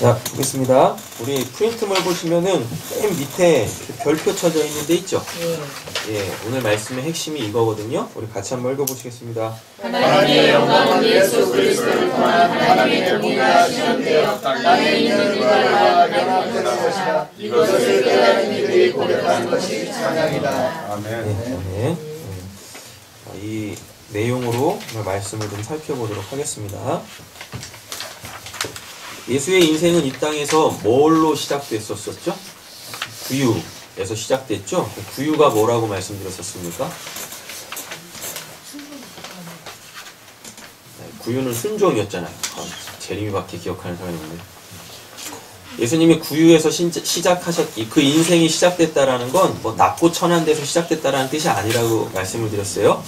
자, 보겠습니다. 우리 프린트물 보시면은 맨 밑에 별표 쳐져 있는 데 있죠? 예, 오늘 말씀의 핵심이 이거거든요. 우리 같이 한번 읽어보시겠습니다. 하나님의 영광은 예수 그리스도를 통한 하나님의 동의가 실현되어 땅에 있는 이들과 연합되는 것이다. 이것을 깨달은 이들이 고백하는 것이 찬양이다. 아멘. 네, 아멘. 이 내용으로 오늘 말씀을 좀 살펴보도록 하겠습니다. 예수의 인생은 이 땅에서 뭘로 시작됐었죠? 구유에서 시작됐죠? 구유가 뭐라고 말씀드렸었습니까? 구유는 순종이었잖아요. 재림이밖에 기억하는 사람이 없네. 예수님이 구유에서 그 인생이 시작됐다라는 건 뭐 낮고 천한 데서 시작됐다라는 뜻이 아니라고 말씀을 드렸어요.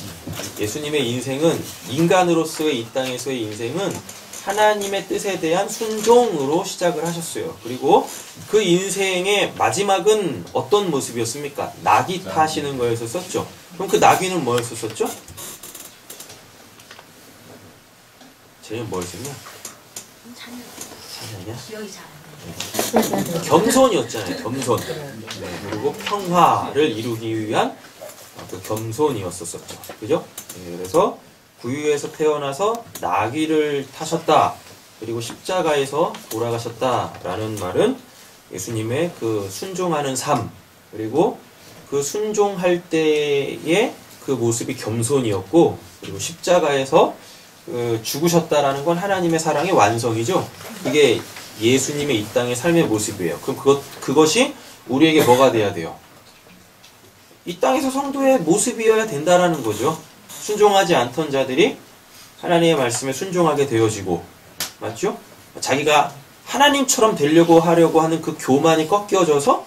예수님의 인생은 인간으로서의 이 땅에서의 인생은 하나님의 뜻에 대한 순종으로 시작을 하셨어요. 그리고 그 인생의 마지막은 어떤 모습이었습니까? 나귀 타시는 거였었죠. 그럼 그 나귀는 뭐였었죠? 쟤는 뭐였었냐? 찬양이야? 기억이 잘 안 나요. 겸손이었잖아요. 겸손. 네, 그리고 평화를 이루기 위한 그 겸손이었었죠. 그죠? 네, 그래서 구유에서 태어나서 나귀를 타셨다. 그리고 십자가에서 돌아가셨다라는 말은 예수님의 그 순종하는 삶, 그리고 그 순종할 때의 그 모습이 겸손이었고, 그리고 십자가에서 죽으셨다라는 건 하나님의 사랑의 완성이죠. 그게 예수님의 이 땅의 삶의 모습이에요. 그럼 그것이 우리에게 뭐가 돼야 돼요? 이 땅에서 성도의 모습이어야 된다라는 거죠. 순종하지 않던 자들이 하나님의 말씀에 순종하게 되어지고, 맞죠? 자기가 하나님처럼 되려고 하려고 하는 그 교만이 꺾여져서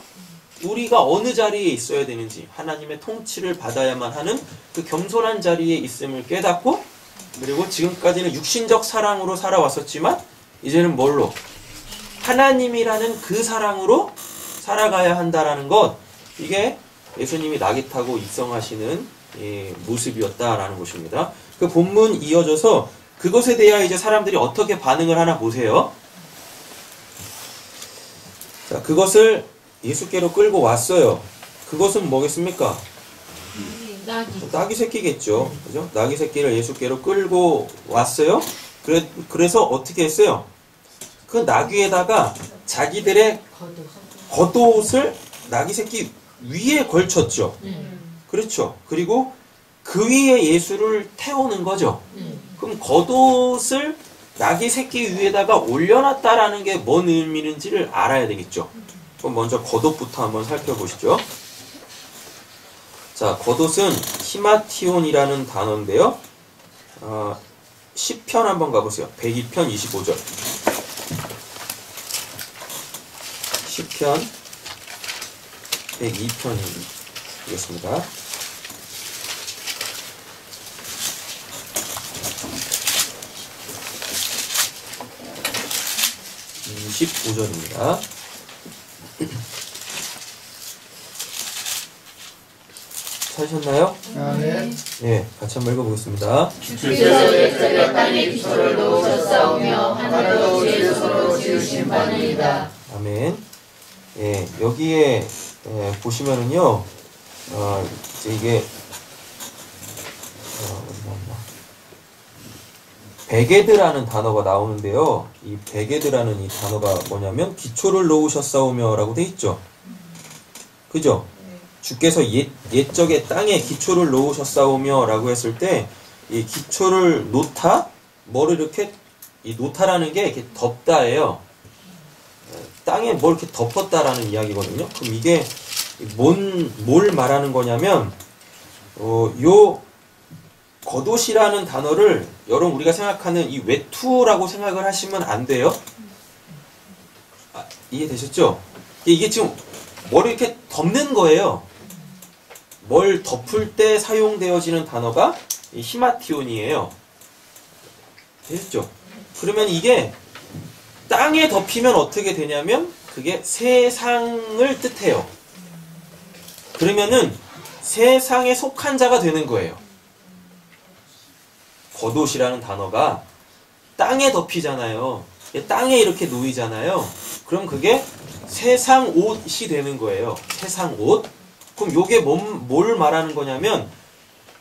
우리가 어느 자리에 있어야 되는지, 하나님의 통치를 받아야만 하는 그 겸손한 자리에 있음을 깨닫고, 그리고 지금까지는 육신적 사랑으로 살아왔었지만 이제는 뭘로? 하나님이라는 그 사랑으로 살아가야 한다라는 것, 이게 예수님이 나귀 타고 입성하시는 모습이었다라는 것입니다. 그 본문 이어져서 그것에 대해 이제 사람들이 어떻게 반응을 하나 보세요. 자, 그것을 예수께로 끌고 왔어요. 그것은 뭐겠습니까? 나귀 새끼겠죠. 그죠? 나귀 새끼를 예수께로 끌고 왔어요. 그래서 어떻게 했어요? 그 나귀에다가 자기들의 겉옷을 나귀 새끼 위에 걸쳤죠. 그렇죠. 그리고 그 위에 예수를 태우는 거죠. 그럼 겉옷을 나귀 새끼 위에다가 올려놨다라는 게 뭔 의미인지를 알아야 되겠죠. 그럼 먼저 겉옷부터 한번 살펴보시죠. 자, 겉옷은 히마티온이라는 단어인데요. 10편 한번 가보세요. 102편 25절. 10편 102편이겠습니다. 25절입니다. 찾으셨나요? 네, 같이 한번 읽어보겠습니다. 주께서 옛적에 땅에 기초를 놓으셨사오며 하늘도 주의 손으로 지으신 바니이다. 아멘. 예, 여기에 보시면은요, 이제 이게 베게드라는 단어가 나오는데요. 이 베게드라는 이 단어가 뭐냐면 기초를 놓으셨사오며 라고 돼 있죠. 그죠? 주께서 옛적에 땅에 기초를 놓으셨사오며 라고 했을 때 이 기초를 놓다? 뭐를 이렇게, 이 놓다라는 게 이렇게 덮다예요. 땅에 뭘 이렇게 덮었다라는 이야기거든요. 그럼 이게 뭘 말하는 거냐면, 요 겉옷이라는 단어를 여러분 우리가 생각하는 이 외투라고 생각을 하시면 안 돼요. 이해되셨죠? 이게 지금 뭘 이렇게 덮는 거예요. 뭘 덮을 때 사용되어지는 단어가 이 히마티온이에요. 되셨죠? 그러면 이게 땅에 덮이면 어떻게 되냐면 그게 세상을 뜻해요. 그러면은 세상에 속한 자가 되는 거예요. 겉옷이라는 단어가 땅에 덮이잖아요. 땅에 이렇게 놓이잖아요. 그럼 그게 세상 옷이 되는 거예요. 세상 옷. 그럼 요게 뭘 말하는 거냐면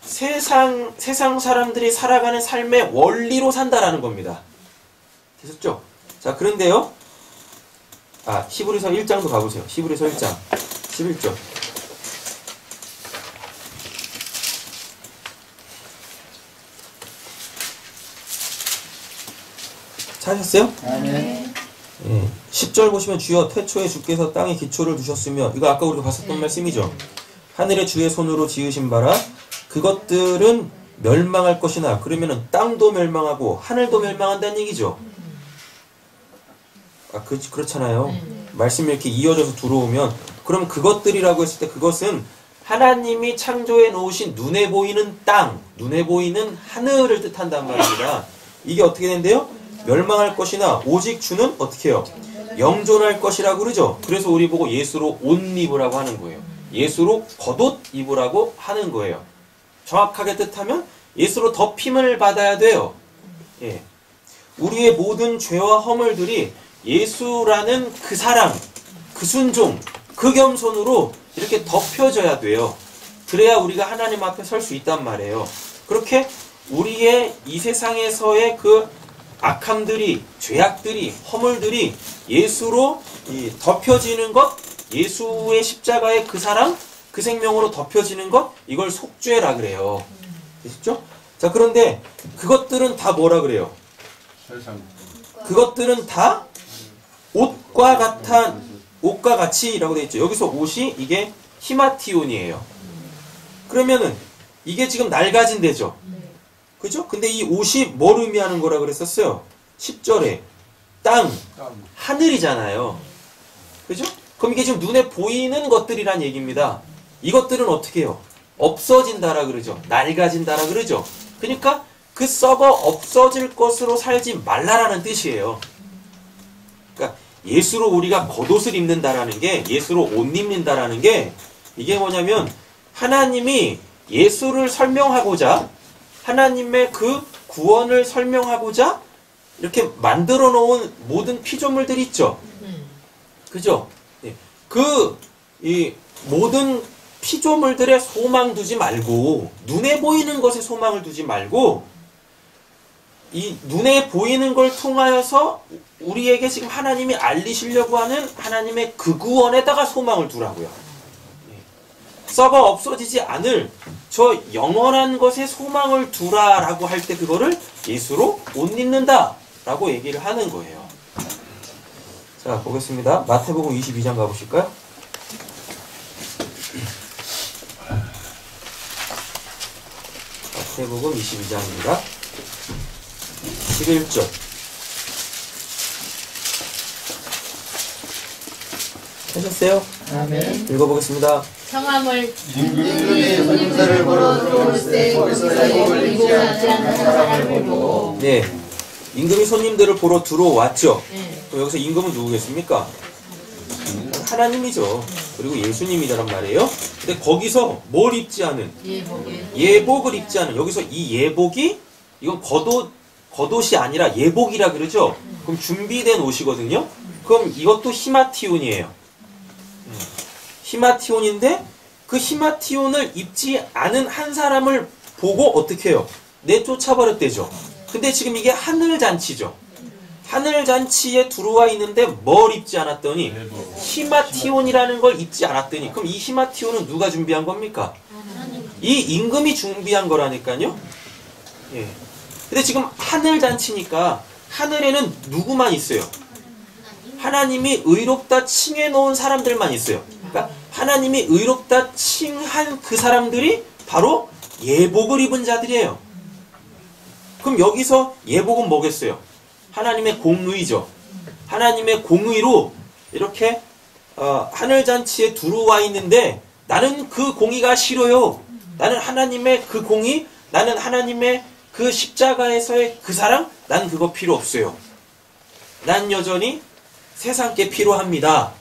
세상 사람들이 살아가는 삶의 원리로 산다라는 겁니다. 되셨죠? 자, 그런데요. 히브리서 1장도 가보세요. 히브리서 1장 11절. 찾으셨어요? 아멘. 10절 보시면 주여 태초에 주께서 땅에 기초를 두셨으며, 이거 아까 우리가 봤었던 말씀이죠. 하늘의 주의 손으로 지으신 바라 그것들은 멸망할 것이나, 그러면은 땅도 멸망하고 하늘도 멸망한다는 얘기죠. 그렇잖아요. 말씀이 이렇게 이어져서 들어오면, 그럼 그것들이라고 했을 때 그것은 하나님이 창조해 놓으신 눈에 보이는 땅, 눈에 보이는 하늘을 뜻한단 말입니다. 이게 어떻게 된대요? 멸망할 것이나 오직 주는 어떻게 해요? 영존할 것이라고 그러죠. 그래서 우리 보고 예수로 옷 입으라고 하는 거예요. 예수로 겉옷 입으라고 하는 거예요. 정확하게 뜻하면 예수로 덮임을 받아야 돼요. 예. 우리의 모든 죄와 허물들이 예수라는 그 사랑, 그 순종, 그 겸손으로 이렇게 덮여져야 돼요. 그래야 우리가 하나님 앞에 설 수 있단 말이에요. 그렇게 우리의 이 세상에서의 그 악함들이, 죄악들이, 허물들이 예수로 덮여지는 것, 예수의 십자가의 그 사랑, 그 생명으로 덮여지는 것, 이걸 속죄라 그래요. 되셨죠? 자, 그런데 그것들은 다 뭐라 그래요? 그것들은 다 옷과 같이라고 되어 있죠. 여기서 옷이 이게 히마티온이에요. 그러면은 이게 지금 낡아진 데죠. 그죠? 근데 이 옷이 뭘 의미하는 거라 그랬었어요? 10절에 땅, 하늘이잖아요. 그죠? 그럼 이게 지금 눈에 보이는 것들이란 얘기입니다. 이것들은 어떻게 해요? 없어진다라 그러죠. 낡아진다라 그러죠. 그러니까 그 썩어 없어질 것으로 살지 말라라는 뜻이에요. 그러니까 예수로 우리가 겉옷을 입는다라는 게, 예수로 옷 입는다라는 게, 이게 뭐냐면 하나님이 예수를 설명하고자, 하나님의 그 구원을 설명하고자 이렇게 만들어 놓은 모든 피조물들이 있죠. 그죠? 이 모든 피조물들의 소망 두지 말고, 눈에 보이는 것에 소망을 두지 말고, 이 눈에 보이는 걸 통하여서 우리에게 지금 하나님이 알리시려고 하는 하나님의 그 구원에다가 소망을 두라고요. 썩어 없어지지 않을 저 영원한 것에 소망을 두라라고 할 때 그거를 예수로 옷 입는다 라고 얘기를 하는 거예요. 자, 보겠습니다. 마태복음 22장 가보실까요? 마태복음 22장입니다. 11절. 하셨어요? 아멘. 읽어보겠습니다. 성함을 임금이 손님들을 보러 들어올 때 거기서 예복을 입지 않은 사람을 보고. 네, 임금이 손님들을 보러 들어왔죠. 네. 그럼 여기서 임금은 누구겠습니까? 하나님이죠. 그리고 예수님이란 말이에요. 근데 거기서 뭘 입지 않은? 예복을 입지 않은. 여기서 이 예복이, 이건 겉옷이 아니라 예복이라 그러죠. 그럼 준비된 옷이거든요. 그럼 이것도 히마티온이에요. 히마티온인데 그 히마티온을 입지 않은 한 사람을 보고 어떻게 해요? 내쫓아버렸대죠. 근데 지금 이게 하늘잔치죠. 하늘잔치에 들어와 있는데 뭘 입지 않았더니 히마티온이라는 걸 입지 않았더니, 그럼 이 히마티온은 누가 준비한 겁니까? 이 임금이 준비한 거라니까요. 예. 근데 지금 하늘잔치니까 하늘에는 누구만 있어요? 하나님이 의롭다 칭해 놓은 사람들만 있어요. 그러니까 하나님이 의롭다 칭한 그 사람들이 바로 예복을 입은 자들이에요. 그럼 여기서 예복은 뭐겠어요? 하나님의 공의죠. 하나님의 공의로 이렇게 하늘잔치에 들어와 있는데 나는 그 공의가 싫어요. 나는 하나님의 그 공의, 나는 하나님의 그 십자가에서의 그 사랑, 난 그거 필요 없어요. 난 여전히 세상께 필요합니다.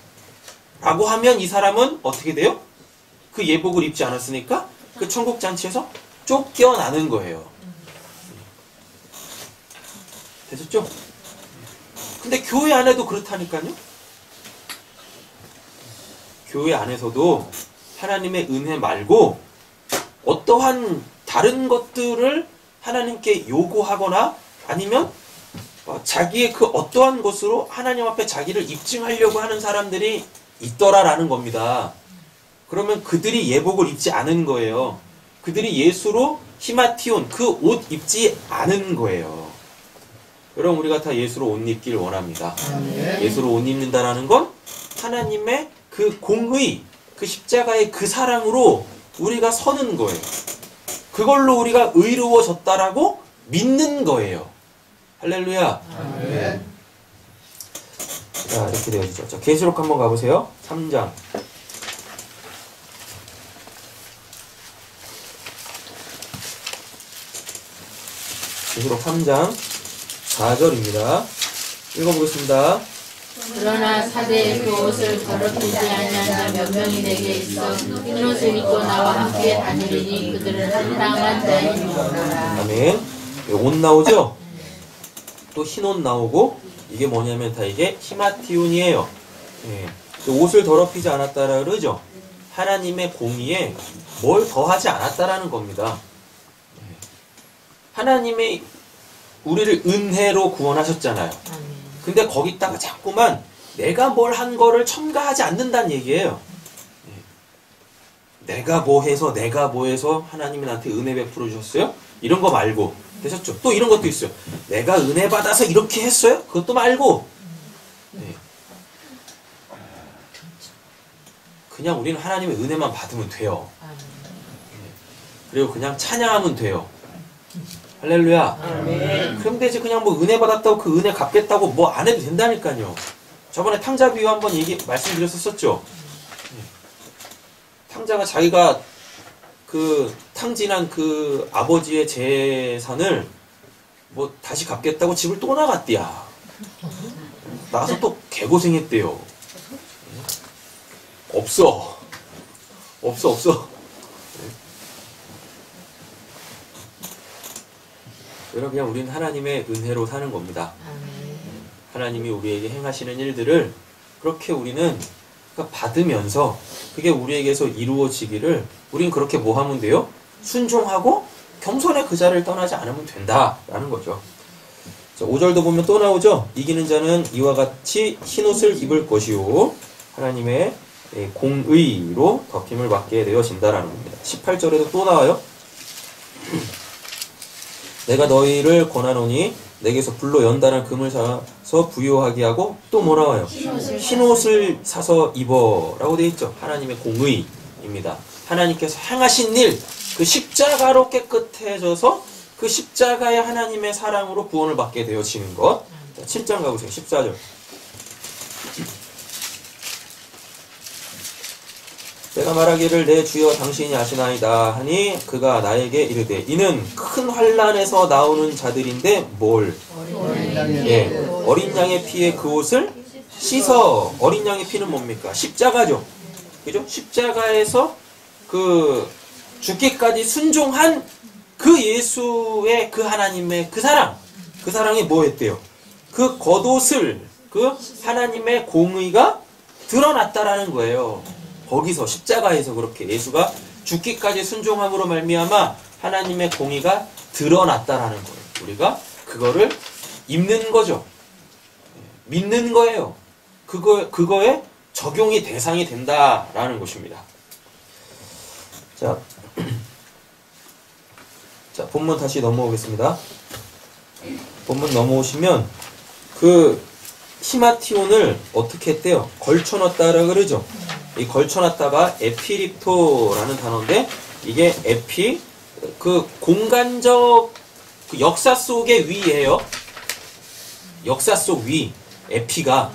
라고 하면 이 사람은 어떻게 돼요? 그 예복을 입지 않았으니까 그 천국잔치에서 쫓겨나는 거예요. 되셨죠? 근데 교회 안에도 그렇다니까요. 교회 안에서도 하나님의 은혜 말고 어떠한 다른 것들을 하나님께 요구하거나 아니면 자기의 그 어떠한 것으로 하나님 앞에 자기를 입증하려고 하는 사람들이 있더라라는 겁니다. 그러면 그들이 예복을 입지 않은 거예요. 그들이 예수로 히마티온 그 옷 입지 않은 거예요. 여러분 우리가 다 예수로 옷 입길 원합니다. 예수로 옷 입는다라는 건 하나님의 그 공의, 그 십자가의 그 사랑으로 우리가 서는 거예요. 그걸로 우리가 의로워졌다라고 믿는 거예요. 할렐루야. 아멘. 자, 이렇게 되어지죠. 자, 계시록 한번 가보세요. 3장. 계시록 3장 4절입니다. 읽어보겠습니다. 그러나 사대의 그 옷을 더럽히지 아니한 자 몇 명이 내게 있어 흰 옷을 입고 나와 함께 다니리니 그들은 한당한 자이니라. 아멘. 옷 나오죠? 또 흰 옷 나오고 이게 뭐냐면 다 이게 히마티온이에요. 예. 옷을 더럽히지 않았다라 그러죠? 하나님의 공의에 뭘 더하지 않았다라는 겁니다. 예. 하나님의 우리를 은혜로 구원하셨잖아요. 근데 거기다가 자꾸만 내가 뭘 한 거를 첨가하지 않는다는 얘기예요. 예. 내가 뭐 해서 하나님이 나한테 은혜 베풀어 주셨어요? 이런 거 말고 되셨죠? 또 이런 것도 있어요. 내가 은혜 받아서 이렇게 했어요? 그것도 말고 예. 그냥 우리는 하나님의 은혜만 받으면 돼요. 예. 그리고 그냥 찬양하면 돼요. 할렐루야. 아멘. 그런데 이제 그냥 뭐 은혜 받았다고 그 은혜 갚겠다고 뭐 안 해도 된다니까요. 저번에 탕자 비유 한번 말씀드렸었죠. 탕자가 자기가 그 탕진한 그 아버지의 재산을 뭐 다시 갚겠다고 집을 또 나갔대야. 나가서 또 개고생했대요. 없어. 여러분 그냥 우리는 하나님의 은혜로 사는 겁니다. 하나님이 우리에게 행하시는 일들을 그렇게 우리는 받으면서 그게 우리에게서 이루어지기를 우리는 그렇게 뭐 하면 돼요? 순종하고 겸손의 그 자리를 떠나지 않으면 된다라는 거죠. 자, 5절도 보면 또 나오죠. 이기는 자는 이와 같이 흰옷을 입을 것이요 하나님의 공의로 덮임을 받게 되어진다라는 겁니다. 18절에도 또 나와요. 내가 너희를 권하노니 내게서 불로 연단한 금을 사서 부요하게 하고 또 뭐 나와요? 흰옷을 사서 입어 라고 되어 있죠. 하나님의 공의입니다. 하나님께서 행하신 일, 그 십자가로 깨끗해져서 그 십자가의 하나님의 사랑으로 구원을 받게 되어지는 것. 자, 7장 가보세요. 14절. 내가 말하기를 내 주여 당신이 아시나이다 하니 그가 나에게 이르되 이는 큰 환난에서 나오는 자들인데 뭘? 어린 양의 피에 그 옷을 씻어. 어린 양의 피는 뭡니까? 십자가죠. 그죠? 십자가에서 그 죽기까지 순종한 그 예수의 그 하나님의 그 사랑. 그 사랑이 뭐 했대요? 그 겉옷을 그 하나님의 공의가 드러났다라는 거예요. 거기서 십자가에서 그렇게 예수가 죽기까지 순종함으로 말미암아 하나님의 공의가 드러났다라는 거예요. 우리가 그거를 입는 거죠. 믿는 거예요. 그거에 적용이 대상이 된다라는 것입니다. 자, 자 본문 다시 넘어오겠습니다. 본문 넘어오시면 그 히마티온을 어떻게 했대요? 걸쳐놨다라 그러죠. 이 걸쳐놨다가 에피립토라는 단어인데 이게 에피 그 공간적 그 역사 속의 위예요. 역사 속 위. 에피가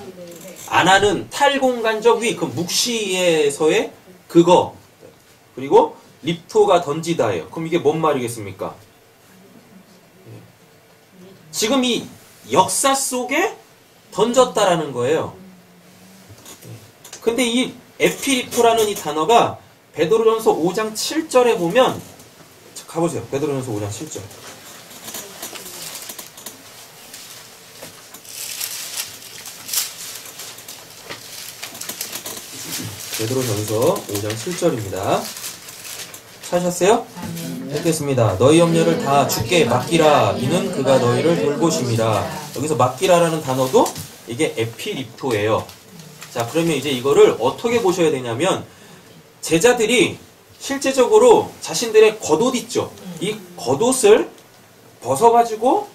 아나는 탈공간적 위. 그 묵시에서의 그거. 그리고 립토가 던지다예요. 그럼 이게 뭔 말이겠습니까? 지금 이 역사 속에 던졌다라는 거예요. 근데 이 에피립토라는 이 단어가 베드로전서 5장 7절에 보면 가보세요. 베드로전서 5장 7절. 베드로전서 5장 7절입니다. 찾으셨어요? 아멘. 읽겠습니다. 너희 염려를 다 주께 맡기라. 이는 그가 너희를 돌보심이라. 여기서 맡기라라는 단어도 이게 에피립토예요. 자, 그러면 이제 이거를 어떻게 보셔야 되냐면 제자들이 실제적으로 자신들의 겉옷 있죠. 이 겉옷을 벗어가지고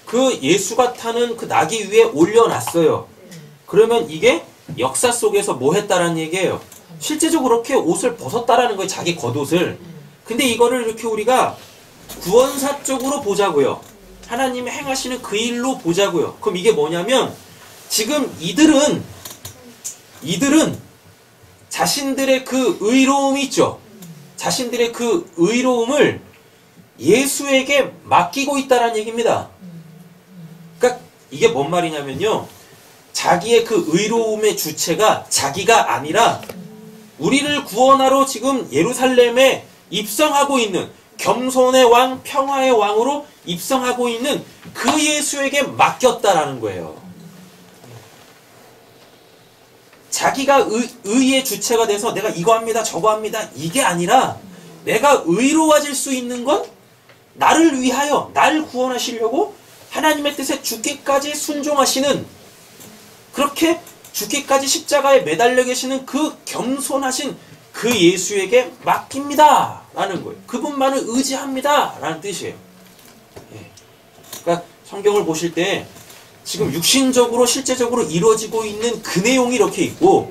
그 예수가 타는 그 나귀 위에 올려놨어요. 그러면 이게 역사 속에서 뭐 했다라는 얘기예요. 실제적으로 그렇게 옷을 벗었다라는 거예요. 자기 겉옷을. 근데 이거를 이렇게 우리가 구원사적으로 보자고요. 하나님이 행하시는 그 일로 보자고요. 그럼 이게 뭐냐면 지금 이들은 자신들의 그 의로움이 있죠. 자신들의 그 의로움을 예수에게 맡기고 있다는 얘기입니다. 그러니까 이게 뭔 말이냐면요. 자기의 그 의로움의 주체가 자기가 아니라 우리를 구원하러 지금 예루살렘에 입성하고 있는 겸손의 왕, 평화의 왕으로 입성하고 있는 그 예수에게 맡겼다라는 거예요. 자기가 의의 주체가 돼서 내가 이거 합니다, 저거 합니다. 이게 아니라 내가 의로워질 수 있는 건 나를 위하여, 나를 구원하시려고 하나님의 뜻에 죽기까지 순종하시는 그렇게 죽기까지 십자가에 매달려 계시는 그 겸손하신 그 예수에게 맡깁니다. 라는 거예요. 그분만을 의지합니다. 라는 뜻이에요. 예. 그러니까 성경을 보실 때 지금 육신적으로 실제적으로 이루어지고 있는 그 내용이 이렇게 있고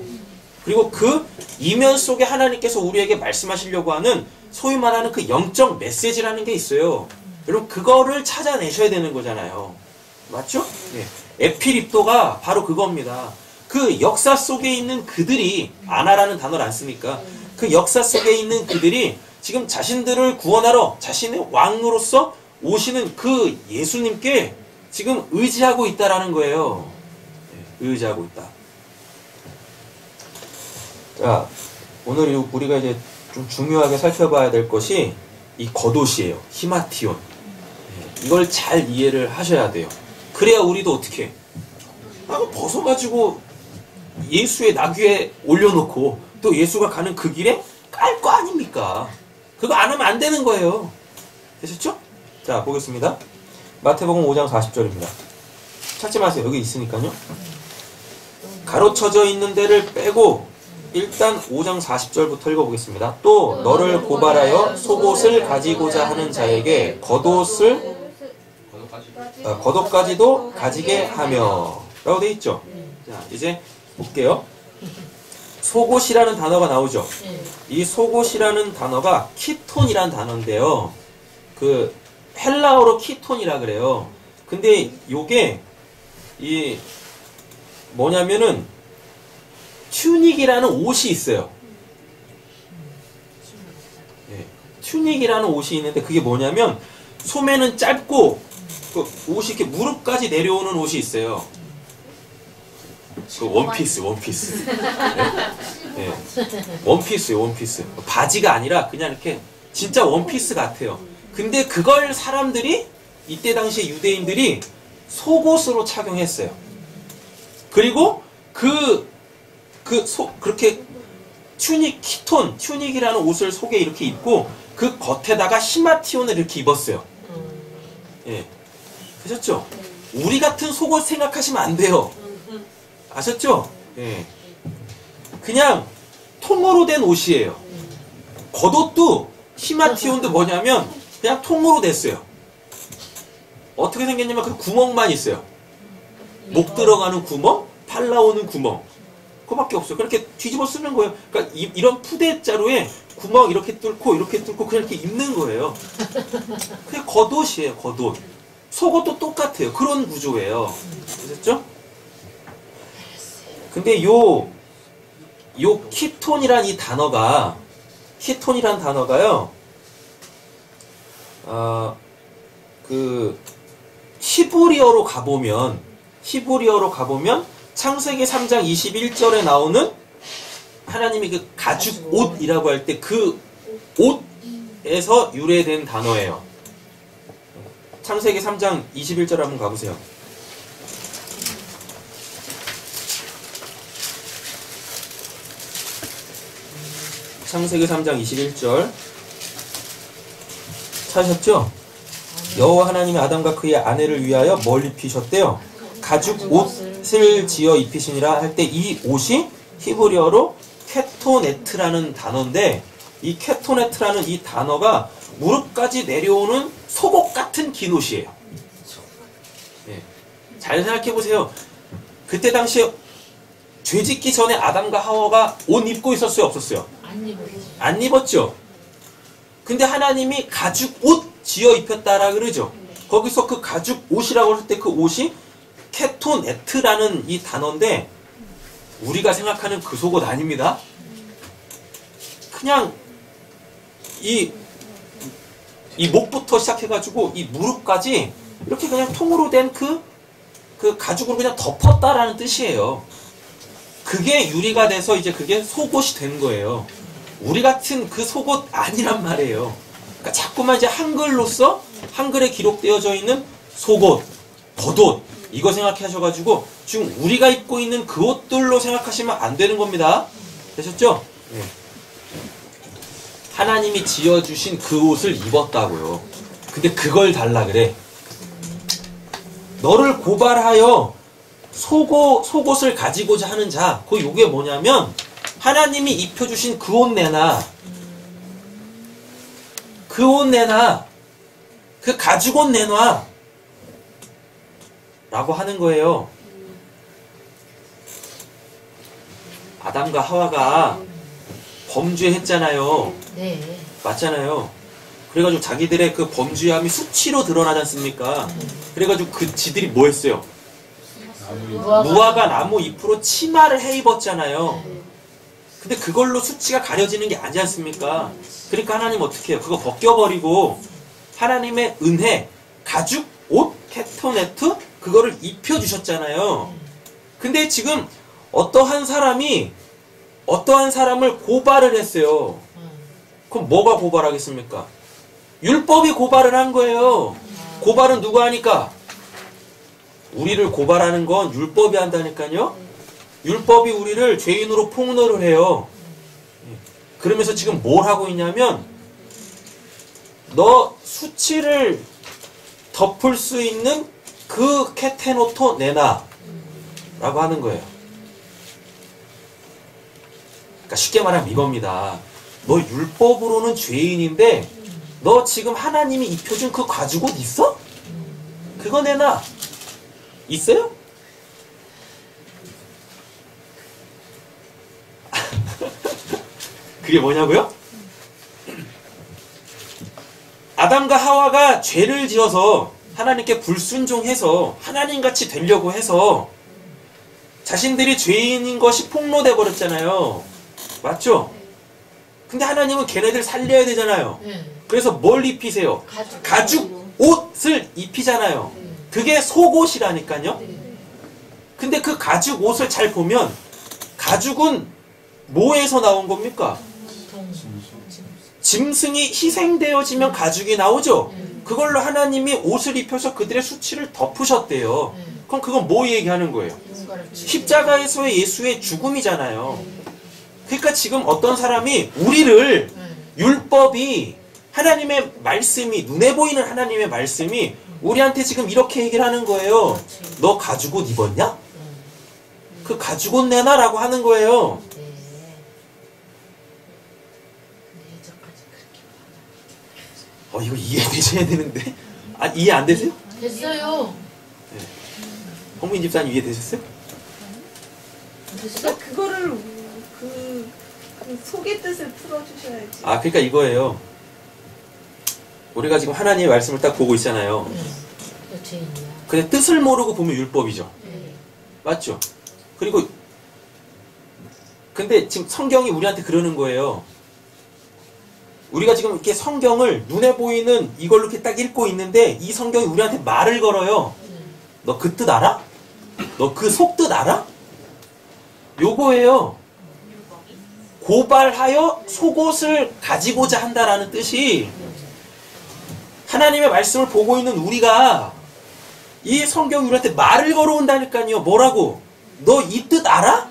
그리고 그 이면 속에 하나님께서 우리에게 말씀하시려고 하는 소위 말하는 그 영적 메시지라는 게 있어요. 여러분 그거를 찾아내셔야 되는 거잖아요. 맞죠? 예. 에피립토가 바로 그겁니다. 그 역사 속에 있는 그들이 아나라는 단어를 안 쓰니까 그 역사 속에 있는 그들이 지금 자신들을 구원하러 자신의 왕으로서 오시는 그 예수님께 지금 의지하고 있다라는 거예요. 의지하고 있다. 자, 오늘 우리가 이제 좀 중요하게 살펴봐야 될 것이 이 겉옷이에요. 히마티온. 이걸 잘 이해를 하셔야 돼요. 그래야 우리도 어떻게 해? 벗어가지고 예수의 나귀에 올려놓고 또 예수가 가는 그 길에 깔 거 아닙니까? 그거 안 하면 안 되는 거예요. 되셨죠? 자, 보겠습니다. 마태복음 5장 40절입니다. 찾지 마세요. 여기 있으니까요. 가로쳐져 있는 데를 빼고 일단 5장 40절부터 읽어보겠습니다. 또 너를 고발하여 속옷을 가지고자 하는 자에게 겉옷까지도 가지게 하며 라고 되어 있죠. 자, 이제 볼게요. 속옷이라는 단어가 나오죠. 이 속옷이라는 단어가 키톤이라는 단어인데요. 그 헬라어로 키톤이라 그래요. 근데 요게 이 뭐냐면은 튜닉이라는 옷이 있어요. 네, 튜닉이라는 옷이 있는데 그게 뭐냐면 소매는 짧고 그 옷이 이렇게 무릎까지 내려오는 옷이 있어요. 그 원피스. 네. 원피스. 바지가 아니라 그냥 이렇게 진짜 원피스 같아요. 근데 그걸 사람들이 이때 유대인들이 속옷으로 착용했어요. 그리고 그렇게 튜닉이라는 옷을 속에 이렇게 입고 그 겉에다가 히마티온을 이렇게 입었어요. 예. 아셨죠? 우리 같은 속옷 생각하시면 안 돼요. 아셨죠? 예. 그냥 통으로 된 옷이에요. 겉옷도 히마티온도 뭐냐면 그냥 통으로 됐어요. 어떻게 생겼냐면 그 구멍만 있어요. 목 들어가는 구멍, 팔 나오는 구멍. 그거밖에 없어요. 그렇게 뒤집어 쓰는 거예요. 그러니까 이런 푸대자루에 구멍 이렇게 뚫고 그냥 이렇게 입는 거예요. 그게 겉옷이에요. 겉옷. 속옷도 똑같아요. 그런 구조예요. 아셨죠? 근데 요 키톤이란 이 단어가 단어가요. 그 히브리어로 가보면 창세기 3장 21절에 나오는 하나님이 그 가죽 옷이라고 할 때 그 옷에서 유래된 단어예요. 창세기 3장 21절 한번 가보세요. 창세기 3장 21절 찾으셨죠? 여호와 하나님이 아담과 그의 아내를 위하여 뭘 입히셨대요? 가죽 옷을 지어 입히시니라 할 때 이 옷이 히브리어로 케토네트라는 단어인데, 이 케토네트라는 이 단어가 무릎까지 내려오는 속옷 같은 긴 옷이에요. 네. 잘 생각해 보세요. 그때 당시에 죄 짓기 전에 아담과 하와가 옷 입고 있었어요, 없었어요? 안 입었죠. 근데 하나님이 가죽 옷 지어 입혔다라 그러죠. 거기서 그 가죽 옷이라고 할 때 그 옷이 케토네트라는 이 단어인데, 우리가 생각하는 그 속옷 아닙니다. 그냥 이 목부터 시작해가지고 이 무릎까지 이렇게 그냥 통으로 된 그 가죽으로 그냥 덮었다라는 뜻이에요. 그게 유리가 돼서 이제 그게 속옷이 된 거예요. 우리 같은 그 속옷 아니란 말이에요. 그러니까 자꾸만 이제 한글로서 한글에 기록되어져 있는 속옷, 겉옷 이거 생각하셔가지고 지금 우리가 입고 있는 그 옷들로 생각하시면 안 되는 겁니다. 되셨죠? 네. 하나님이 지어주신 그 옷을 입었다고요. 근데 그걸 달라 그래. 너를 고발하여 속옷을 가지고자 하는 자, 요게 뭐냐면 하나님이 입혀주신 그 옷 내놔. 그 옷 내놔. 그 가죽 옷 내놔. 라고 하는 거예요. 아담과 하와가 범죄했잖아요. 네. 맞잖아요. 그래가지고 자기들의 그 범죄함이 수치로 드러나지 않습니까? 그래가지고 그 지들이 뭐 했어요? 무화과 나무 잎으로 치마를 해 입었잖아요. 근데 그걸로 수치가 가려지는 게 아니지 않습니까? 그러니까 하나님 어떻게 해요? 그거 벗겨버리고 하나님의 은혜, 가죽, 옷, 케토네트 그거를 입혀주셨잖아요. 근데 지금 어떠한 사람을 고발을 했어요. 그럼 뭐가 고발하겠습니까? 율법이 고발을 한 거예요. 고발은 누가 하니까? 우리를 고발하는 건 율법이 한다니까요. 율법이 우리를 죄인으로 폭로를 해요. 그러면서 지금 뭘 하고 있냐면 너 수치를 덮을 수 있는 그 케테노토 내놔 라고 하는 거예요. 그러니까 쉽게 말하면 이겁니다. 너 율법으로는 죄인인데 너 지금 하나님이 입혀준 그 가죽 옷 있어? 그거 내놔. 있어요? 그게 뭐냐고요? 아담과 하와가 죄를 지어서 하나님께 불순종해서 하나님같이 되려고 해서 자신들이 죄인인 것이 폭로돼 버렸잖아요. 맞죠? 근데 하나님은 걔네들 살려야 되잖아요. 그래서 뭘 입히세요? 가죽 옷을 입히잖아요. 그게 속옷이라니까요. 근데 그 가죽 옷을 잘 보면 가죽은 뭐에서 나온 겁니까? 짐승이 희생되어지면 가죽이 나오죠. 그걸로 하나님이 옷을 입혀서 그들의 수치를 덮으셨대요. 그럼 그건 뭐 얘기하는 거예요? 십자가에서의 예수의 죽음이잖아요. 그러니까 지금 어떤 사람이 우리를 율법이 하나님의 말씀이 눈에 보이는 하나님의 말씀이 우리한테 지금 이렇게 얘기를 하는 거예요. 너 가죽옷 입었냐? 그 가죽옷 내놔라고 하는 거예요. 이거 이해되셔야 되는데. 이해 안 되세요? 됐어요. 네. 홍민 집사님 이해되셨어요? 그러니까 그거를 그 속의 뜻을 풀어주셔야지. 그러니까 이거예요. 우리가 지금 하나님의 말씀을 딱 보고 있잖아요. 근데 뜻을 모르고 보면 율법이죠. 맞죠? 그리고 근데 지금 성경이 우리한테 그러는 거예요. 우리가 지금 이렇게 성경을 눈에 보이는 이걸로 이렇게 딱 읽고 있는데 이 성경이 우리한테 말을 걸어요. 너 그 뜻 알아? 너 그 속뜻 알아? 요거예요. 고발하여 속옷을 가지고자 한다라는 뜻이 하나님의 말씀을 보고 있는 우리가 이 성경이 우리한테 말을 걸어온다니까요. 뭐라고? 너 이 뜻 알아?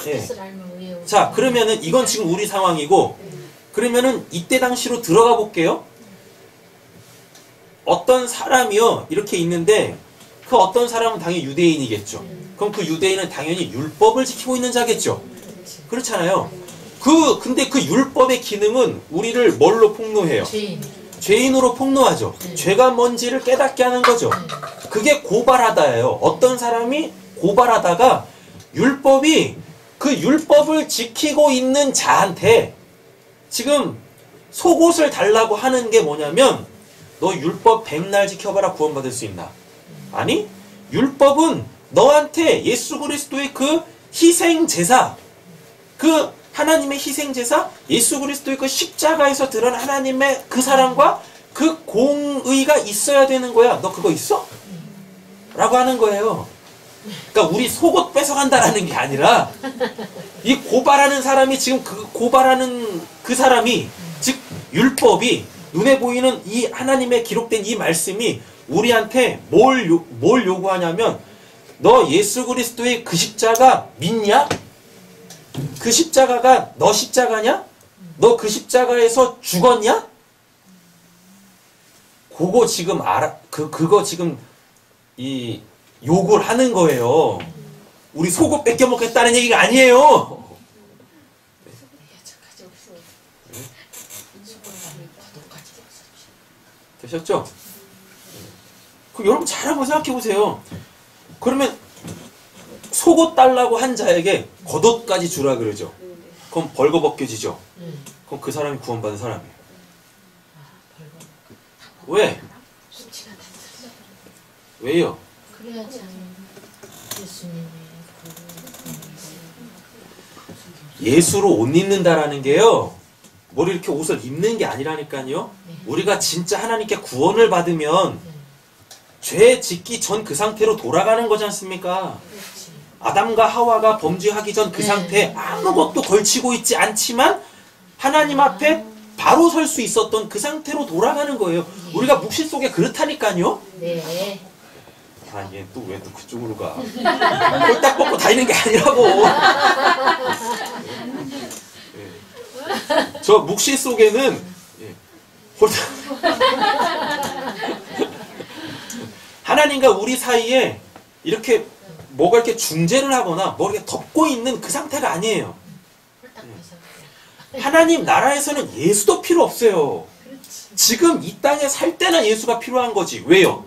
예. 뜻을 알면 왜 자, 그러면은 이건 지금 우리 상황이고, 그러면은 이때 당시로 들어가 볼게요. 어떤 사람이요, 이렇게 있는데, 그 어떤 사람은 당연히 유대인이겠죠. 그럼 그 유대인은 당연히 율법을 지키고 있는 자겠죠. 그렇잖아요. 근데 그 율법의 기능은 우리를 뭘로 폭로해요? 죄인. 죄인으로 폭로하죠. 죄가 뭔지를 깨닫게 하는 거죠. 그게 고발하다예요. 어떤 사람이 고발하다가 율법이 그 율법을 지키고 있는 자한테 지금 속옷을 달라고 하는 게 뭐냐면 너 율법 100날 지켜봐라 구원받을 수 있나? 아니 율법은 너한테 예수 그리스도의 그 희생제사 그 하나님의 희생제사 예수 그리스도의 그 십자가에서 드러난 하나님의 그 사랑과 그 공의가 있어야 되는 거야. 너 그거 있어? 라고 하는 거예요. 그러니까 우리 속옷 뺏어간다라는 게 아니라 이 고발하는 사람이 지금 그 고발하는 그 사람이 즉 율법이 눈에 보이는 이 하나님의 기록된 이 말씀이 우리한테 뭘 요구하냐면 너 예수 그리스도의 그 십자가 믿냐? 그 십자가가 너 십자가냐? 너 그 십자가에서 죽었냐? 그거 지금 그거 지금 이 욕을 하는 거예요. 우리 속옷 뺏겨 먹겠다는 얘기가 아니에요. 되셨죠? 그 여러분 잘 한번 생각해 보세요. 그러면 속옷 달라고 한 자에게 겉옷까지 주라 그러죠. 그럼 벌거벗겨지죠. 그럼 그 사람이 구원받은 사람이에요. 왜? 왜요? 그래야지 예수님의 예수로 옷 입는다라는 게요. 뭘 이렇게 옷을 입는 게 아니라니까요. 우리가 진짜 하나님께 구원을 받으면 죄 짓기 전 그 상태로 돌아가는 거지 않습니까? 아담과 하와가 범죄하기 전 그 상태에 아무것도 걸치고 있지 않지만 하나님 앞에 바로 설 수 있었던 그 상태로 돌아가는 거예요. 우리가 묵시 속에 그렇다니까요. 네. 아, 얘 또 왜 또 그쪽으로 가? 홀딱 벗고 다니는 게 아니라고. 예. 저 묵시 속에는 홀딱 하나님과 우리 사이에 이렇게 뭐가 이렇게 중재를 하거나 뭐 이렇게 덮고 있는 그 상태가 아니에요. 하나님 나라에서는 예수도 필요 없어요. 지금 이 땅에 살 때는 예수가 필요한 거지. 왜요?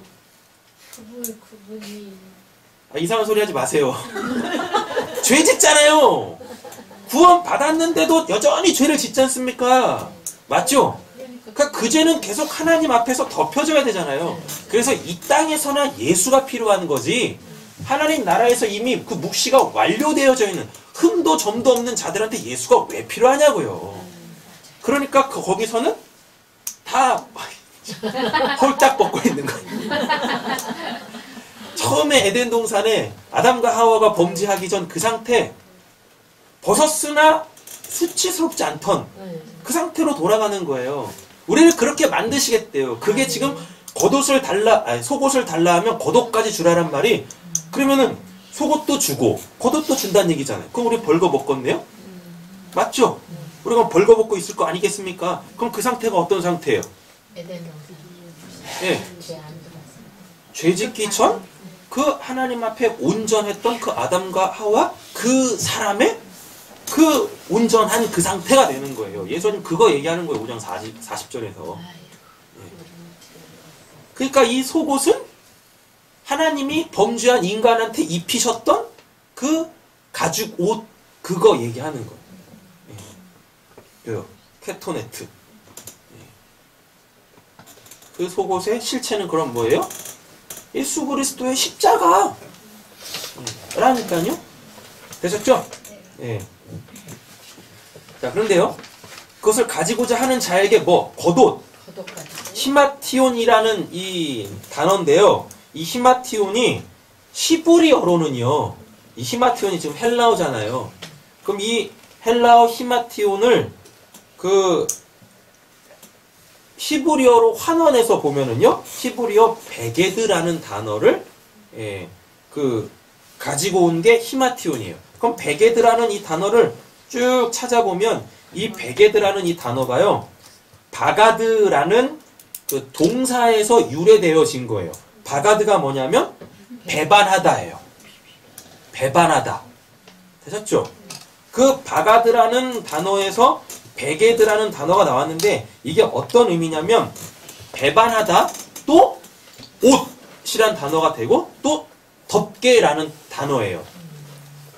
그분이 이상한 소리 하지 마세요. 죄 짓잖아요. 구원 받았는데도 여전히 죄를 짓지 않습니까? 맞죠? 그러니까 그 죄는 계속 하나님 앞에서 덮여져야 되잖아요. 그래서 이 땅에서나 예수가 필요한 거지. 하나님 나라에서 이미 그 묵시가 완료되어져 있는 흠도 점도 없는 자들한테 예수가 왜 필요하냐고요. 그러니까 거기서는 다 홀딱 벗고 있는 거예요. 처음에 에덴 동산에 아담과 하와가 범죄하기 전 그 상태 벗었으나 수치스럽지 않던 그 상태로 돌아가는 거예요. 우리를 그렇게 만드시겠대요. 그게 지금 겉옷을 속옷을 달라 하면 겉옷까지 주라란 말이 그러면은 속옷도 주고 겉옷도 준다는 얘기잖아요. 그럼 우리 벌거벗겠네요? 맞죠? 우리가 벌거벗고 있을 거 아니겠습니까? 그럼 그 상태가 어떤 상태예요? 에덴 동산. 예. 죄안 들어서. 죄 짓기 전 그 하나님 앞에 온전했던 그 아담과 하와 그 사람의 그 온전한 그 상태가 되는 거예요. 예수님 그거 얘기하는 거예요. 5장 40절에서. 그러니까 이 속옷은 하나님이 범죄한 인간한테 입히셨던 그 가죽 옷 그거 얘기하는 거예요. 케토네트. 그 속옷의 실체는 그럼 뭐예요? 예수 그리스도의 십자가 라니까요. 되셨죠? 예. 자, 그런데요. 그것을 가지고자 하는 자에게 겉옷. 히마티온이라는 이 단어인데요. 이 히마티온이 히브리어로는요. 이 히마티온이 지금 헬라어잖아요. 그럼 이 헬라어 히마티온을 그 히브리어로 환원해서 보면은요, 히브리어 베게드라는 단어를 가지고 온 게 히마티온이에요. 그럼 베게드라는 이 단어를 쭉 찾아보면 이 베게드라는 이 단어가요. 바가드라는 그 동사에서 유래되어진 거예요. 바가드가 뭐냐면 배반하다예요. 배반하다. 되셨죠? 그 바가드라는 단어에서 베게드라는 단어가 나왔는데 이게 어떤 의미냐면 배반하다 또 옷이란 단어가 되고 또 덮개라는 단어예요.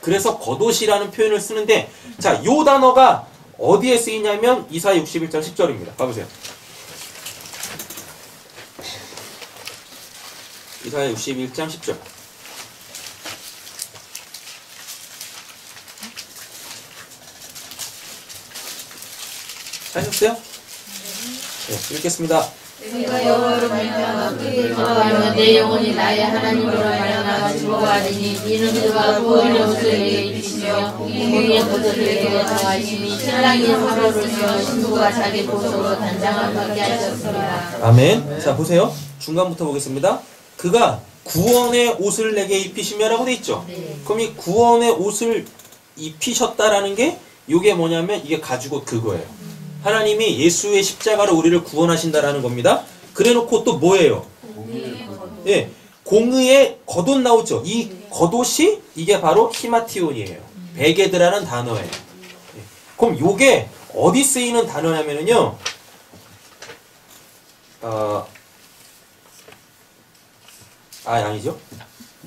그래서 겉옷이라는 표현을 쓰는데 자, 요 단어가 어디에 쓰이냐면 이사야 61장 10절입니다. 봐보세요. 이사야 61장 10절. 하셨어요? 네, 읽겠습니다. 내가 여호와로 말미암아 크게 기뻐하며 내 영혼이 나의 하나님으로 말미암아 즐거워하리니 이는 그가 구원의 옷을 내게 입히시며 공의의 겉옷을 내게 더하시니 신랑이 서로를 세워 신부가 자기 보석으로 단장을 받게 하셨습니다. 아멘. 자, 보세요. 중간부터 보겠습니다. 그가 구원의 옷을 내게 입히시며라고 돼 있죠. 그럼 이 구원의 옷을 입히셨다라는 게 이게 뭐냐면 이게 가지고 그거예요. 하나님이 예수의 십자가로 우리를 구원하신다라는 겁니다. 그래놓고 또 뭐예요? 예, 공의의 겉옷 나오죠. 이 겉옷이 이게 바로 히마티온이에요. 베게드라는 단어예요. 예. 그럼 요게 어디 쓰이는 단어냐면요. 아니죠?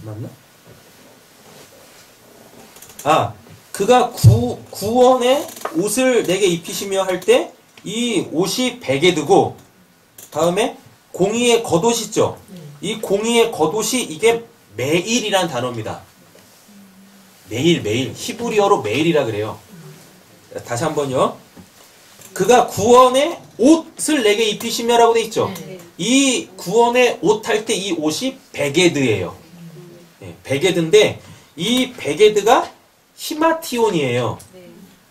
맞나? 그가 구원의 옷을 내게 입히시며 할 때 이 옷이 베게드고 다음에 공의의 겉옷 있죠? 이 공의의 겉옷이 이게 메일이란 단어입니다. 메일. 히브리어로 메일이라 그래요. 다시 한번요. 그가 구원의 옷을 내게 입히시며라고 돼 있죠? 이 구원의 옷 할 때 이 옷이 베게드예요. 네, 베게드인데 이 베게드가 히마티온이에요.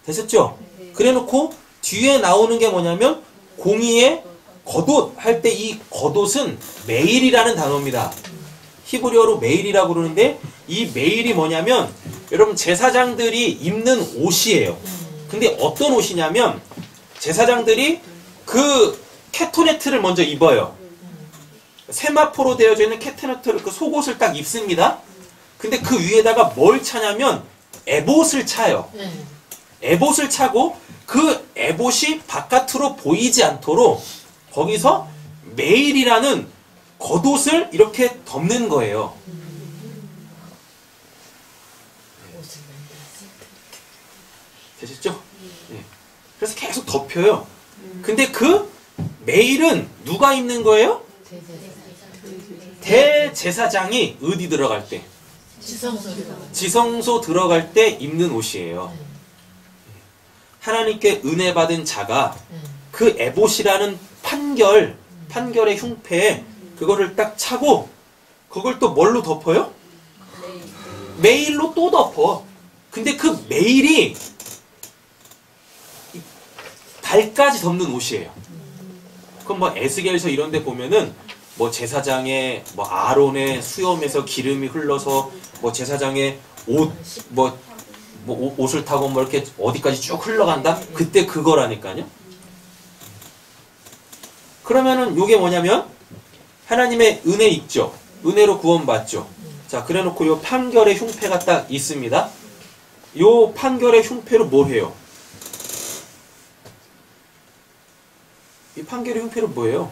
됐었죠? 그래놓고 뒤에 나오는 게 뭐냐면 공의의 겉옷 할 때 이 겉옷은 메일이라는 단어입니다. 히브리어로 메일이라고 그러는데 이 메일이 뭐냐면 여러분 제사장들이 입는 옷이에요. 근데 어떤 옷이냐면 제사장들이 그 캐토네트를 먼저 입어요. 세마포로 되어져 있는 캐토네트를 그 속옷을 딱 입습니다. 근데 그 위에다가 뭘 차냐면 에봇을 차요. 에봇을 차고 그 에봇이 바깥으로 보이지 않도록 거기서 메일이라는 겉옷을 이렇게 덮는 거예요. 되셨죠? 네. 그래서 계속 덮여요. 근데 그 메일은 누가 입는 거예요? 대제사장이 어디 들어갈 때? 지성소 들어갈 때 입는 옷이에요. 하나님께 은혜 받은 자가 그 에봇이라는 판결의 흉패에 그거를 딱 차고 그걸 또 뭘로 덮어요? 메일로 또 덮어. 근데 그 메일이 발까지 덮는 옷이에요. 그럼 뭐 에스겔서 이런 데 보면은 뭐 제사장의 뭐 아론의 수염에서 기름이 흘러서 뭐 제사장의 옷을 타고 뭐 이렇게 어디까지 쭉 흘러간다? 그때 그거라니까요. 그러면은 요게 뭐냐면 하나님의 은혜 있죠. 은혜로 구원받죠. 자, 그래놓고 요 판결의 흉패가 딱 있습니다. 요 판결의 흉패로 뭘 해요? 이 판결의 흉패로 뭐예요?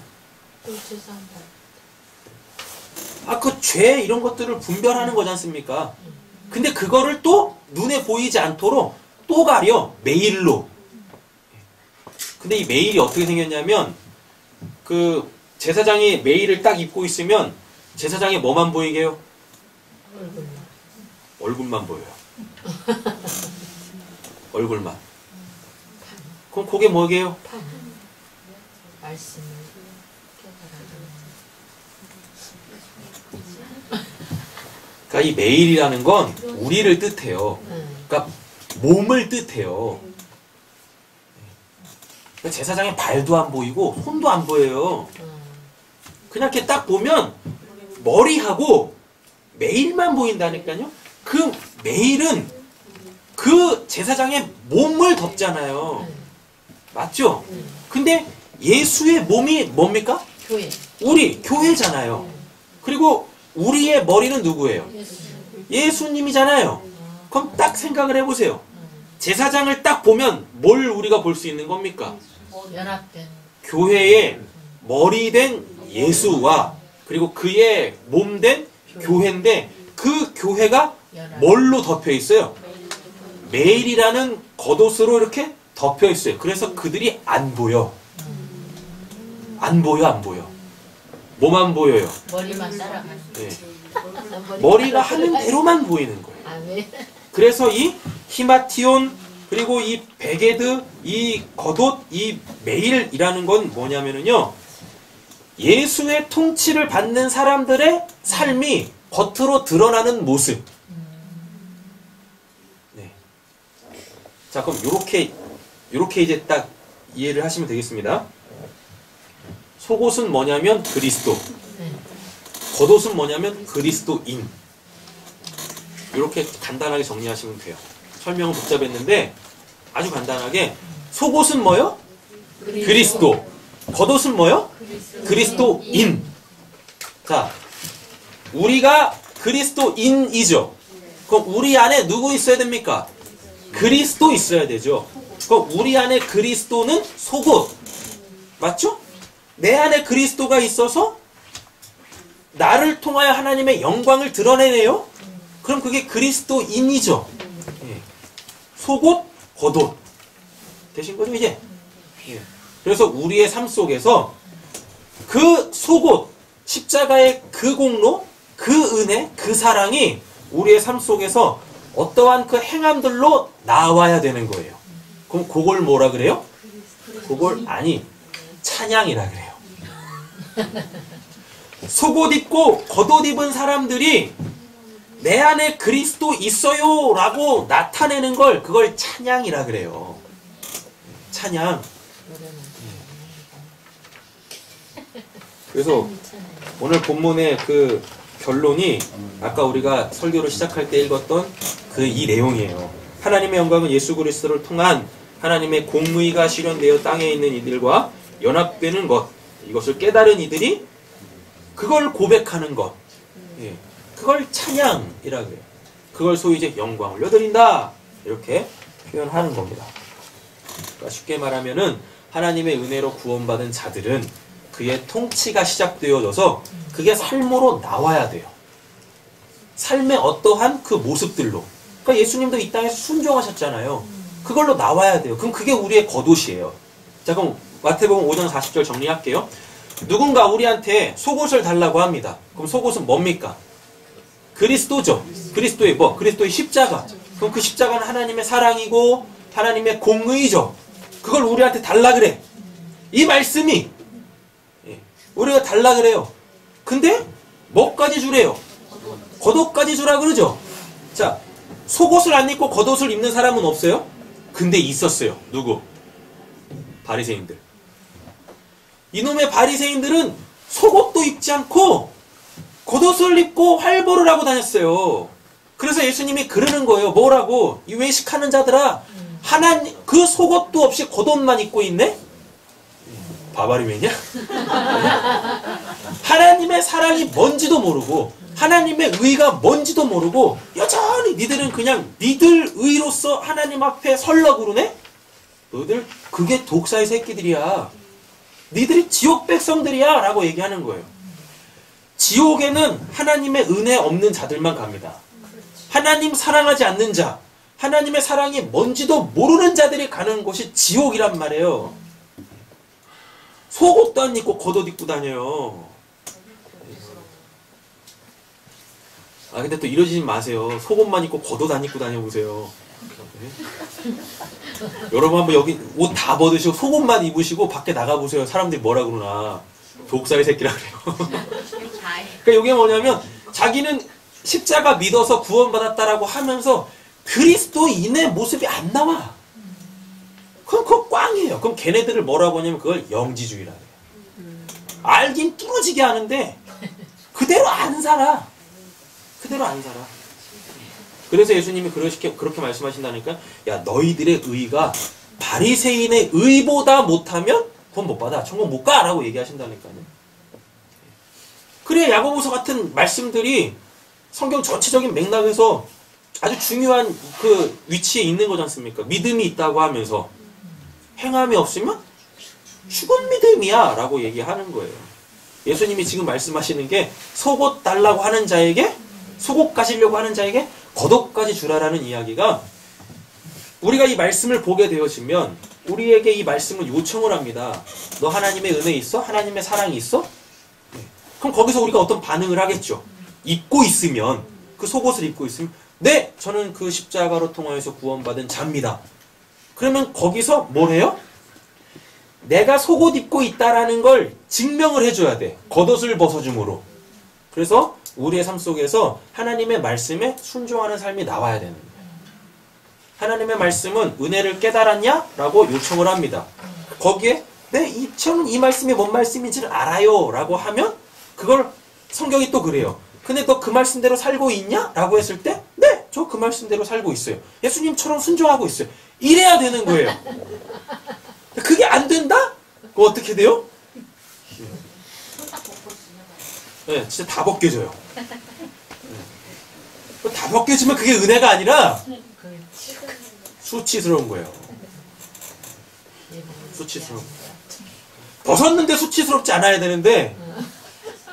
그 죄 이런 것들을 분별하는 거지 않습니까? 근데 그거를 또 눈에 보이지 않도록 또 가려. 메일로. 근데 이 메일이 어떻게 생겼냐면 그 제사장이 메일을 딱 입고 있으면 제사장이 뭐만 보이게 해요? 얼굴만 보여요. 얼굴만. 그럼 그게 뭐게요? 말씀을 그러니까 이 메일이라는 건 우리를 뜻해요. 그러니까 몸을 뜻해요. 그러니까 제사장의 발도 안 보이고 손도 안 보여요. 그냥 이렇게 딱 보면 머리하고 메일만 보인다니까요. 그 메일은 제사장의 몸을 덮잖아요. 맞죠? 근데 예수의 몸이 뭡니까? 교회. 우리 교회잖아요. 그리고 우리의 머리는 누구예요? 예수님이잖아요. 그럼 딱 생각을 해보세요. 제사장을 딱 보면 뭘 우리가 볼 수 있는 겁니까? 연합된. 교회의 머리 된 예수와 그리고 그의 몸 된 교회인데 그 교회가 연합. 뭘로 덮여 있어요? 메일이라는 겉옷으로 이렇게 덮여 있어요. 그래서 그들이 안 보여. 안 보여, 안 보여. 뭐만 보여요? 머리만 따라가는. 네. 머리가 하는 대로만 보이는 거예요. 아 왜? 그래서 이 히마티온 그리고 이 베게드, 이 겉옷, 이 메일이라는 건 뭐냐면요. 예수의 통치를 받는 사람들의 삶이 겉으로 드러나는 모습. 네. 자, 그럼 요렇게 이제 딱 이해를 하시면 되겠습니다. 속옷은 뭐냐면 그리스도. 겉옷은 뭐냐면 그리스도인. 이렇게 간단하게 정리하시면 돼요. 설명은 복잡했는데 아주 간단하게 속옷은 뭐요? 그리스도. 겉옷은 뭐요? 그리스도인. 자, 우리가 그리스도인이죠. 그럼 우리 안에 누구 있어야 됩니까? 그리스도 있어야 되죠. 그럼 우리 안에 그리스도는 속옷. 맞죠? 내 안에 그리스도가 있어서 나를 통하여 하나님의 영광을 드러내네요. 그럼 그게 그리스도인이죠. 예. 속옷, 겉옷. 되신 거죠, 이제? 예. 그래서 우리의 삶 속에서 그 속옷, 십자가의 그 공로, 그 은혜, 그 사랑이 우리의 삶 속에서 어떠한 그 행함들로 나와야 되는 거예요. 그럼 그걸 뭐라 그래요? 그걸 찬양이라 그래요. 속옷 입고 겉옷 입은 사람들이 내 안에 그리스도 있어요 라고 나타내는 걸 그걸 찬양이라 그래요. 찬양. 그래서 오늘 본문의 그 결론이 아까 우리가 설교를 시작할 때 읽었던 그 이 내용이에요. 하나님의 영광은 예수 그리스도를 통한 하나님의 공의가 실현되어 땅에 있는 이들과 연합되는 것, 이것을 깨달은 이들이 그걸 고백하는 것, 예. 그걸 찬양이라 그래요. 그걸 소위 이제 영광 올려드린다 이렇게 표현하는 겁니다. 그러니까 쉽게 말하면은 하나님의 은혜로 구원받은 자들은 그의 통치가 시작되어져서 그게 삶으로 나와야 돼요. 삶의 어떠한 그 모습들로. 그러니까 예수님도 이 땅에서 순종하셨잖아요. 그걸로 나와야 돼요. 그럼 그게 우리의 겉옷이에요. 자, 그럼 마태복음 5장 40절 정리할게요. 누군가 우리한테 속옷을 달라고 합니다. 그럼 속옷은 뭡니까? 그리스도죠. 그리스도의 뭐? 그리스도의 십자가. 그럼 그 십자가는 하나님의 사랑이고 하나님의 공의죠. 그걸 우리한테 달라 그래. 이 말씀이 우리가 달라 그래요. 근데 뭐까지 주래요? 겉옷까지 주라 그러죠. 자, 속옷을 안 입고 겉옷을 입는 사람은 없어요? 근데 있었어요. 누구? 바리새인들. 이놈의 바리새인들은 속옷도 입지 않고 겉옷을 입고 활보를 하고 다녔어요. 그래서 예수님이 그러는 거예요. 뭐라고? 이 외식하는 자들아, 하나님 그 속옷도 없이 겉옷만 입고 있네? 바바리맨이야? 하나님의 사랑이 뭔지도 모르고 하나님의 의가 뭔지도 모르고 여전히 니들은 그냥 니들 의로서 하나님 앞에 설라 그러네? 너희들 그게 독사의 새끼들이야. 니들이 지옥 백성들이야 라고 얘기하는 거예요. 지옥에는 하나님의 은혜 없는 자들만 갑니다. 하나님 사랑하지 않는 자, 하나님의 사랑이 뭔지도 모르는 자들이 가는 곳이 지옥이란 말이에요. 속옷도 안 입고 겉옷 입고 다녀요. 아, 근데 또 이러지 마세요. 속옷만 입고 겉옷 안 입고 다녀보세요. 네? 여러분 한번 여기 옷 다 벗으시고 속옷만 입으시고 밖에 나가보세요. 사람들이 뭐라 그러나. 독사의 새끼라 그래요. 그러니까 이게 뭐냐면 자기는 십자가 믿어서 구원받았다라고 하면서 그리스도인의 모습이 안 나와. 그럼 그거 꽝이에요. 그럼 걔네들을 뭐라고 하냐면 그걸 영지주의라 해요. 알긴 뚫어지게 하는데 그대로 안 살아. 그대로 안 살아. 그래서 예수님이 그렇게 말씀하신다니까. 야, 너희들의 의가 바리새인의 의보다 못하면 구원 못 받아. 천국 못 가. 라고 얘기하신다니까요. 그래, 야고보서 같은 말씀들이 성경 전체적인 맥락에서 아주 중요한 그 위치에 있는 거지 않습니까? 믿음이 있다고 하면서 행함이 없으면 죽은 믿음이야 라고 얘기하는 거예요. 예수님이 지금 말씀하시는 게 속옷 달라고 하는 자에게, 속옷 가지려고 하는 자에게 겉옷까지 주라라는 이야기가, 우리가 이 말씀을 보게 되어지면 우리에게 이 말씀을 요청을 합니다. 너 하나님의 은혜 있어? 하나님의 사랑이 있어? 그럼 거기서 우리가 어떤 반응을 하겠죠. 입고 있으면, 그 속옷을 입고 있으면, 네, 저는 그 십자가로 통하여서 구원받은 자입니다. 그러면 거기서 뭘 해요? 내가 속옷 입고 있다라는 걸 증명을 해줘야 돼. 겉옷을 벗어줌으로. 그래서 우리의 삶 속에서 하나님의 말씀에 순종하는 삶이 나와야 되는 거예요. 하나님의 말씀은 은혜를 깨달았냐? 라고 요청을 합니다. 거기에 네, 저는 이 말씀이 뭔 말씀인지를 알아요 라고 하면 그걸 성경이 또 그래요. 근데 너 그 말씀대로 살고 있냐? 라고 했을 때 네, 저 그 말씀대로 살고 있어요. 예수님처럼 순종하고 있어요. 이래야 되는 거예요. 그게 안 된다? 그거 어떻게 돼요? 네, 진짜 다 벗겨져요. 다 벗겨지면 그게 은혜가 아니라 수치스러운 거예요. 수치스러운 거예요. 벗었는데 수치스럽지 않아야 되는데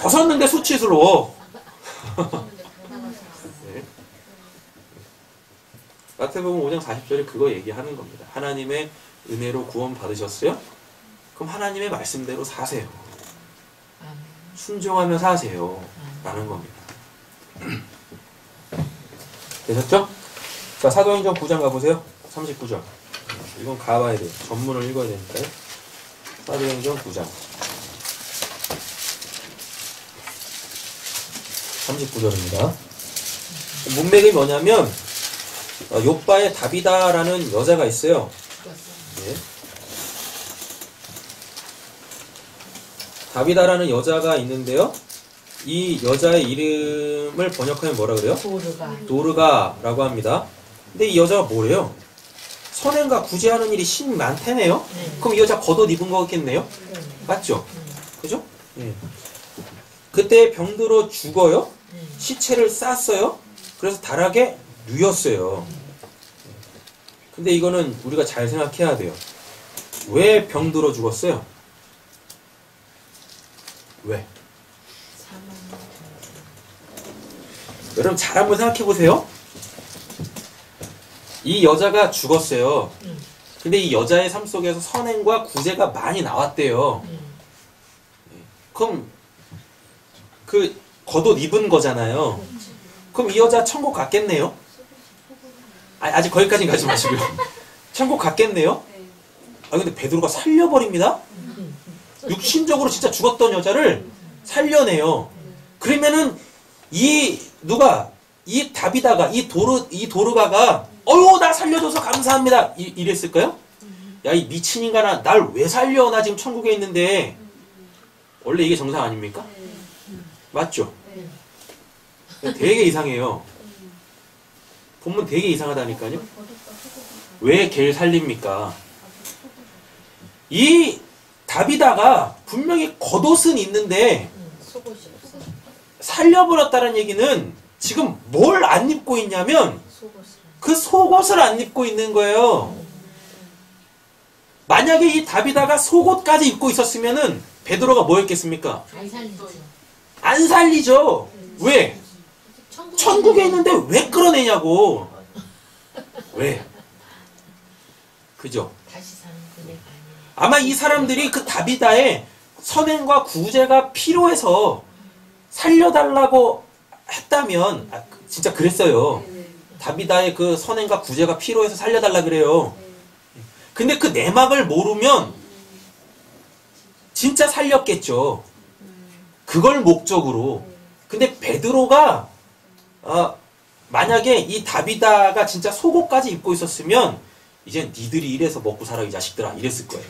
벗었는데 수치스러워. 네. 마태복음 5장 40절에 그거 얘기하는 겁니다. 하나님의 은혜로 구원 받으셨어요? 그럼 하나님의 말씀대로 사세요. 순종하며 사세요. 라는 겁니다. 되셨죠? 자, 사도행전 9장 가보세요. 39절. 이건 가봐야 돼요. 전문을 읽어야 되니까요. 사도행전 9장 39절입니다. 문맥이 뭐냐면 욥바에 다비다라는 여자가 있어요. 네. 다비다라는 여자가 있는데요. 이 여자의 이름을 번역하면 뭐라 그래요? 도르가라고 합니다. 근데 이 여자가 뭐래요? 선행과 구제하는 일이 심 많대네요. 그럼 이 여자 겉옷 입은 거겠네요? 맞죠? 그죠? 그때 병들어 죽어요. 시체를 쌌어요. 그래서 다락에 누웠어요. 근데 이거는 우리가 잘 생각해야 돼요. 왜 병들어 죽었어요? 왜? 여러분 잘 한번 생각해 보세요. 이 여자가 죽었어요. 근데 이 여자의 삶 속에서 선행과 구제가 많이 나왔대요. 그럼 그 겉옷 입은 거잖아요. 그럼 이 여자 천국 갔겠네요? 아직 거기까지는 가지 마시고요. 천국 갔겠네요? 아 근데 베드로가 살려버립니다? 육신적으로 진짜 죽었던 여자를 살려내요. 그러면은 이 다비다가 이 도르가가 어휴 나 살려줘서 감사합니다 이랬을까요? 야 이 미친 인간아 날 왜 살려? 나 지금 천국에 있는데. 원래 이게 정상 아닙니까? 맞죠? 되게 이상해요. 본문 되게 이상하다니까요. 왜 걔를 살립니까? 이 다비다가 분명히 겉옷은 있는데 살려버렸다는 얘기는 지금 뭘 안 입고 있냐면 그 속옷을 안 입고 있는 거예요. 만약에 이 다비다가 속옷까지 입고 있었으면은 베드로가 뭐 했겠습니까? 안 살리죠. 왜? 천국에 있는데 왜 끌어내냐고. 왜? 그죠? 아마 이 사람들이 그 다비다의 선행과 구제가 필요해서 살려달라고 했다면 진짜 그랬어요. 다비다의 그 선행과 구제가 필요해서 살려달라 그래요. 근데 그 내막을 모르면 진짜 살렸겠죠. 그걸 목적으로. 근데 베드로가 만약에 이 다비다가 진짜 속옷까지 입고 있었으면 이제 니들이 이래서 먹고 살아 이 자식들아 이랬을 거예요.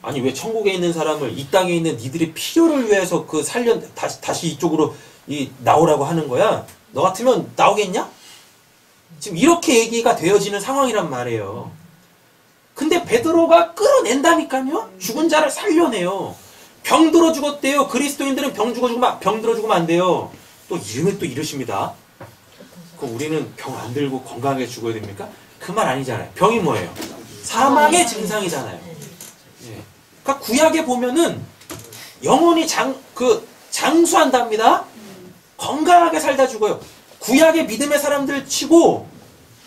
아니 왜 천국에 있는 사람을 이 땅에 있는 니들의 필요를 위해서 그 다시 이쪽으로 나오라고 하는 거야? 너 같으면 나오겠냐? 지금 이렇게 얘기가 되어지는 상황이란 말이에요. 근데 베드로가 끌어낸다니까요. 죽은 자를 살려내요. 병들어 죽었대요. 그리스도인들은 병들어 죽으면 안 돼요. 또 이름을 또 이러십니다. 그럼 우리는 병 안 들고 건강하게 죽어야 됩니까? 그 말 아니잖아요. 병이 뭐예요? 사망의 증상이잖아요. 예. 그러니까 구약에 보면은 영혼이 장수한답니다. 건강하게 살다 죽어요. 구약의 믿음의 사람들 치고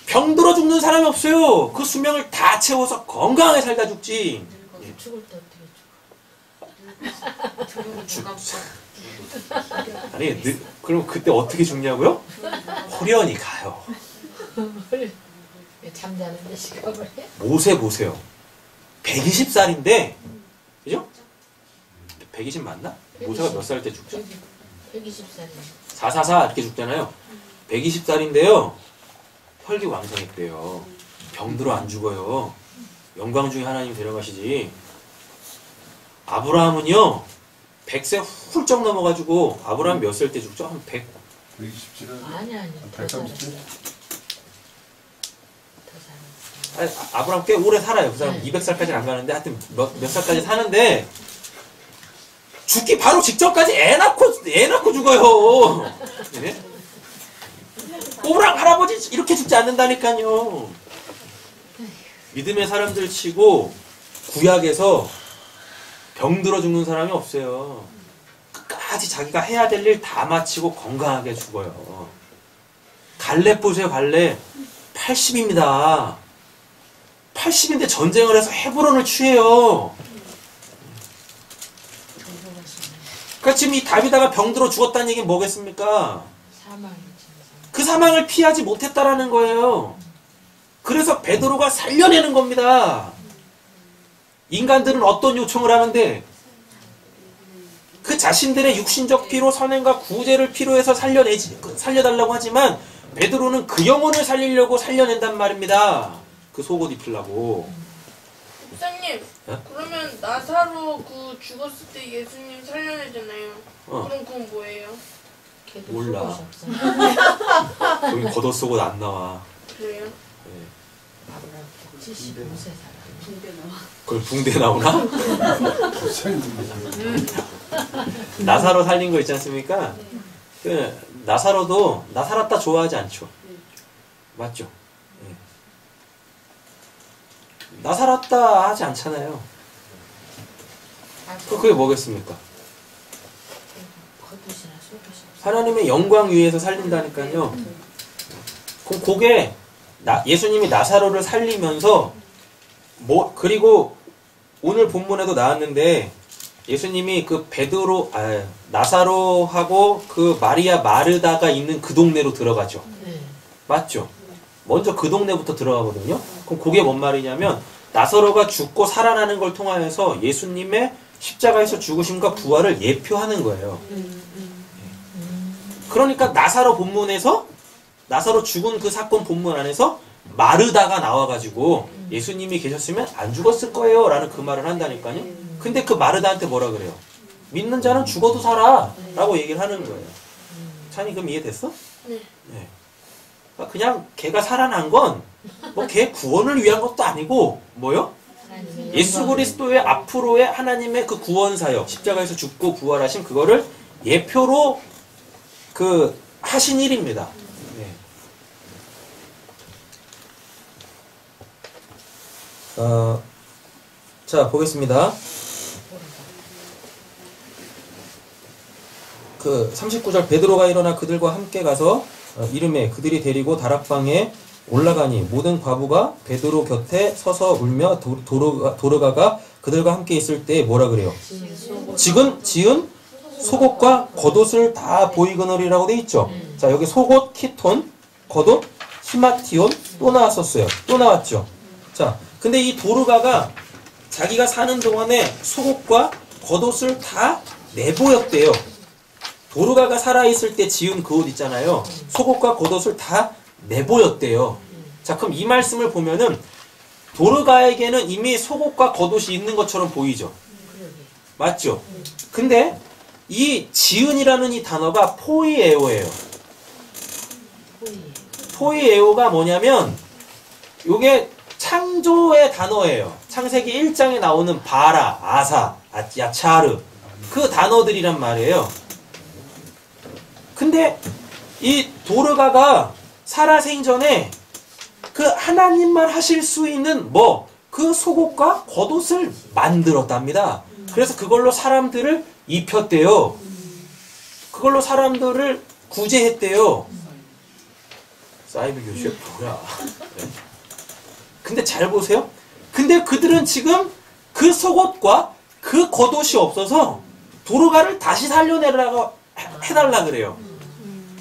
병들어 죽는 사람이 없어요. 그 수명을 다 채워서 건강하게 살다 죽지. 죽을 때 아니, 그럼 그때 어떻게 죽냐고요? 호련히 가요. 어떻게 잠자는데 시각을 해? 모세 보세요. 120살인데, 그죠? 120 맞나? 모세가 몇 살 때 죽죠? 120살이요. 444 이렇게 죽잖아요. 120살인데요. 혈기왕성했대요. 병들어 안 죽어요. 영광 중에 하나님 데려가시지. 아브라함은요. 100세 훌쩍 넘어가지고 아브라함 몇 살 때 죽죠? 한 100. 127은 아니 137? 아니, 아브라함 꽤 오래 살아요. 그 사람 네. 200살까지는 안 가는데 하여튼 몇 살까지 사는데 죽기 바로 직전까지 애 낳고 죽어요. 네? 오랑 할아버지 이렇게 죽지 않는다니까요. 믿음의 사람들 치고 구약에서 병들어 죽는 사람이 없어요. 끝까지 자기가 해야 될 일 다 마치고 건강하게 죽어요. 갈렙 보세요. 갈렙 80입니다. 80인데 전쟁을 해서 헤브론을 취해요. 그러니까 지금 이 다비다가 병들어 죽었다는 얘기는 뭐겠습니까? 그 사망을 피하지 못했다라는 거예요. 그래서 베드로가 살려내는 겁니다. 인간들은 어떤 요청을 하는데 그 자신들의 육신적 피로 선행과 구제를 필요해서 살려달라고 하지만 베드로는 그 영혼을 살리려고 살려낸단 말입니다. 그 속옷 입히려고. 목사님, 어? 그러면 나사로 그 죽었을 때 예수님 살려내잖아요. 어. 그럼 그건 뭐예요? 걔도 몰라. 속옷이 없어. 거기 겉옷 속옷 안 나와. 그래요? 네. 아브라함 75세 살아. 그걸 붕대 나오나? 나사로 살린 거 있지 않습니까? 그 나사로도 나 살았다 좋아하지 않죠. 맞죠? 네. 나 살았다 하지 않잖아요. 그게 뭐겠습니까? 겉옷이나 속옷이 없어. 하나님의 영광 위에서 살린다니까요. 그럼 그게 예수님이 나사로를 살리면서 그리고 오늘 본문에도 나왔는데 예수님이 그 나사로하고 그 마리아 마르다가 있는 그 동네로 들어가죠. 네. 맞죠? 먼저 그 동네부터 들어가거든요. 그럼 그게 뭔 말이냐면 나사로가 죽고 살아나는 걸 통하여서 예수님의 십자가에서 죽으심과 부활을 예표하는 거예요. 그러니까 나사로 본문에서 나사로 죽은 그 사건 본문 안에서 마르다가 나와가지고 예수님이 계셨으면 안 죽었을 거예요 라는 그 말을 한다니까요. 근데 그 마르다한테 뭐라 그래요? 믿는 자는 죽어도 살아 라고 얘기를 하는 거예요. 찬이 그럼 이해됐어? 네. 네. 그냥 걔가 살아난 건 뭐 걔 구원을 위한 것도 아니고 뭐요? 하나님의 예수 영광을 그리스도의 앞으로의 하나님의 그 구원 사역 십자가에서 죽고 부활하신 그거를 예표로 그 하신 일입니다. 네. 자 보겠습니다. 그 39절 베드로가 일어나 그들과 함께 가서 이름에 그들이 데리고 다락방에 올라가니 모든 과부가 베드로 곁에 서서 울며 도르가가 그들과 함께 있을 때 뭐라 그래요? 지은 속옷과 겉옷을 다 보이거늘이라고 돼 있죠. 자 여기 속옷 키톤, 겉옷 히마티온 또 나왔었어요. 또 나왔죠. 자 근데 이 도르가가 자기가 사는 동안에 속옷과 겉옷을 다 내보였대요. 도르가가 살아있을 때 지은 그 옷 있잖아요. 속옷과 겉옷을 다 내보였대요. 자 그럼 이 말씀을 보면은 도르가에게는 이미 속옷과 겉옷이 있는 것처럼 보이죠. 맞죠? 근데 이 지은이라는 이 단어가 포이에오예요. 포이에오가 뭐냐면 요게 창조의 단어예요. 창세기 1장에 나오는 바라, 아사, 야차르 그 단어들이란 말이에요. 근데 이 도르가가 사라 생전에 그 하나님만 하실 수 있는 그 속옷과 겉옷을 만들었답니다. 그래서 그걸로 사람들을 입혔대요. 그걸로 사람들을 구제했대요. 사이비 교주의 뭐야? 네. 근데 잘 보세요. 근데 그들은 지금 그 속옷과 그 겉옷이 없어서 도르가를 다시 살려내라고 해달라 그래요.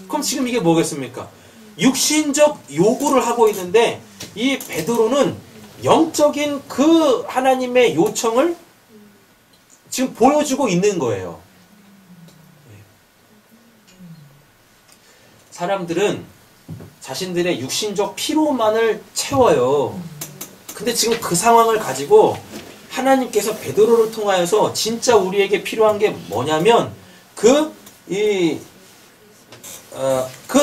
그럼 지금 이게 뭐겠습니까? 육신적 요구를 하고 있는데 이 베드로는 영적인 그 하나님의 요청을 지금 보여주고 있는 거예요. 사람들은 자신들의 육신적 피로만을 채워요. 근데 지금 그 상황을 가지고 하나님께서 베드로를 통하여서 진짜 우리에게 필요한 게 뭐냐면 그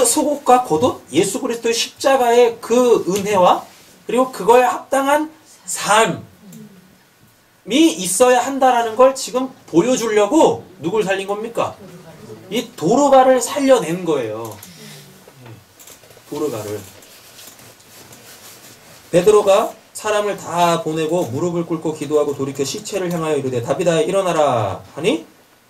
속옷과 겉옷, 예수 그리스도의 십자가의 그 은혜와 그리고 그거에 합당한 삶이 있어야 한다라는 걸 지금 보여주려고 누굴 살린 겁니까? 이 도르가를 살려낸 거예요. 도르가를. 베드로가 사람을 다 보내고 무릎을 꿇고 기도하고 돌이켜 시체를 향하여 이르되 다비다 일어나라 하니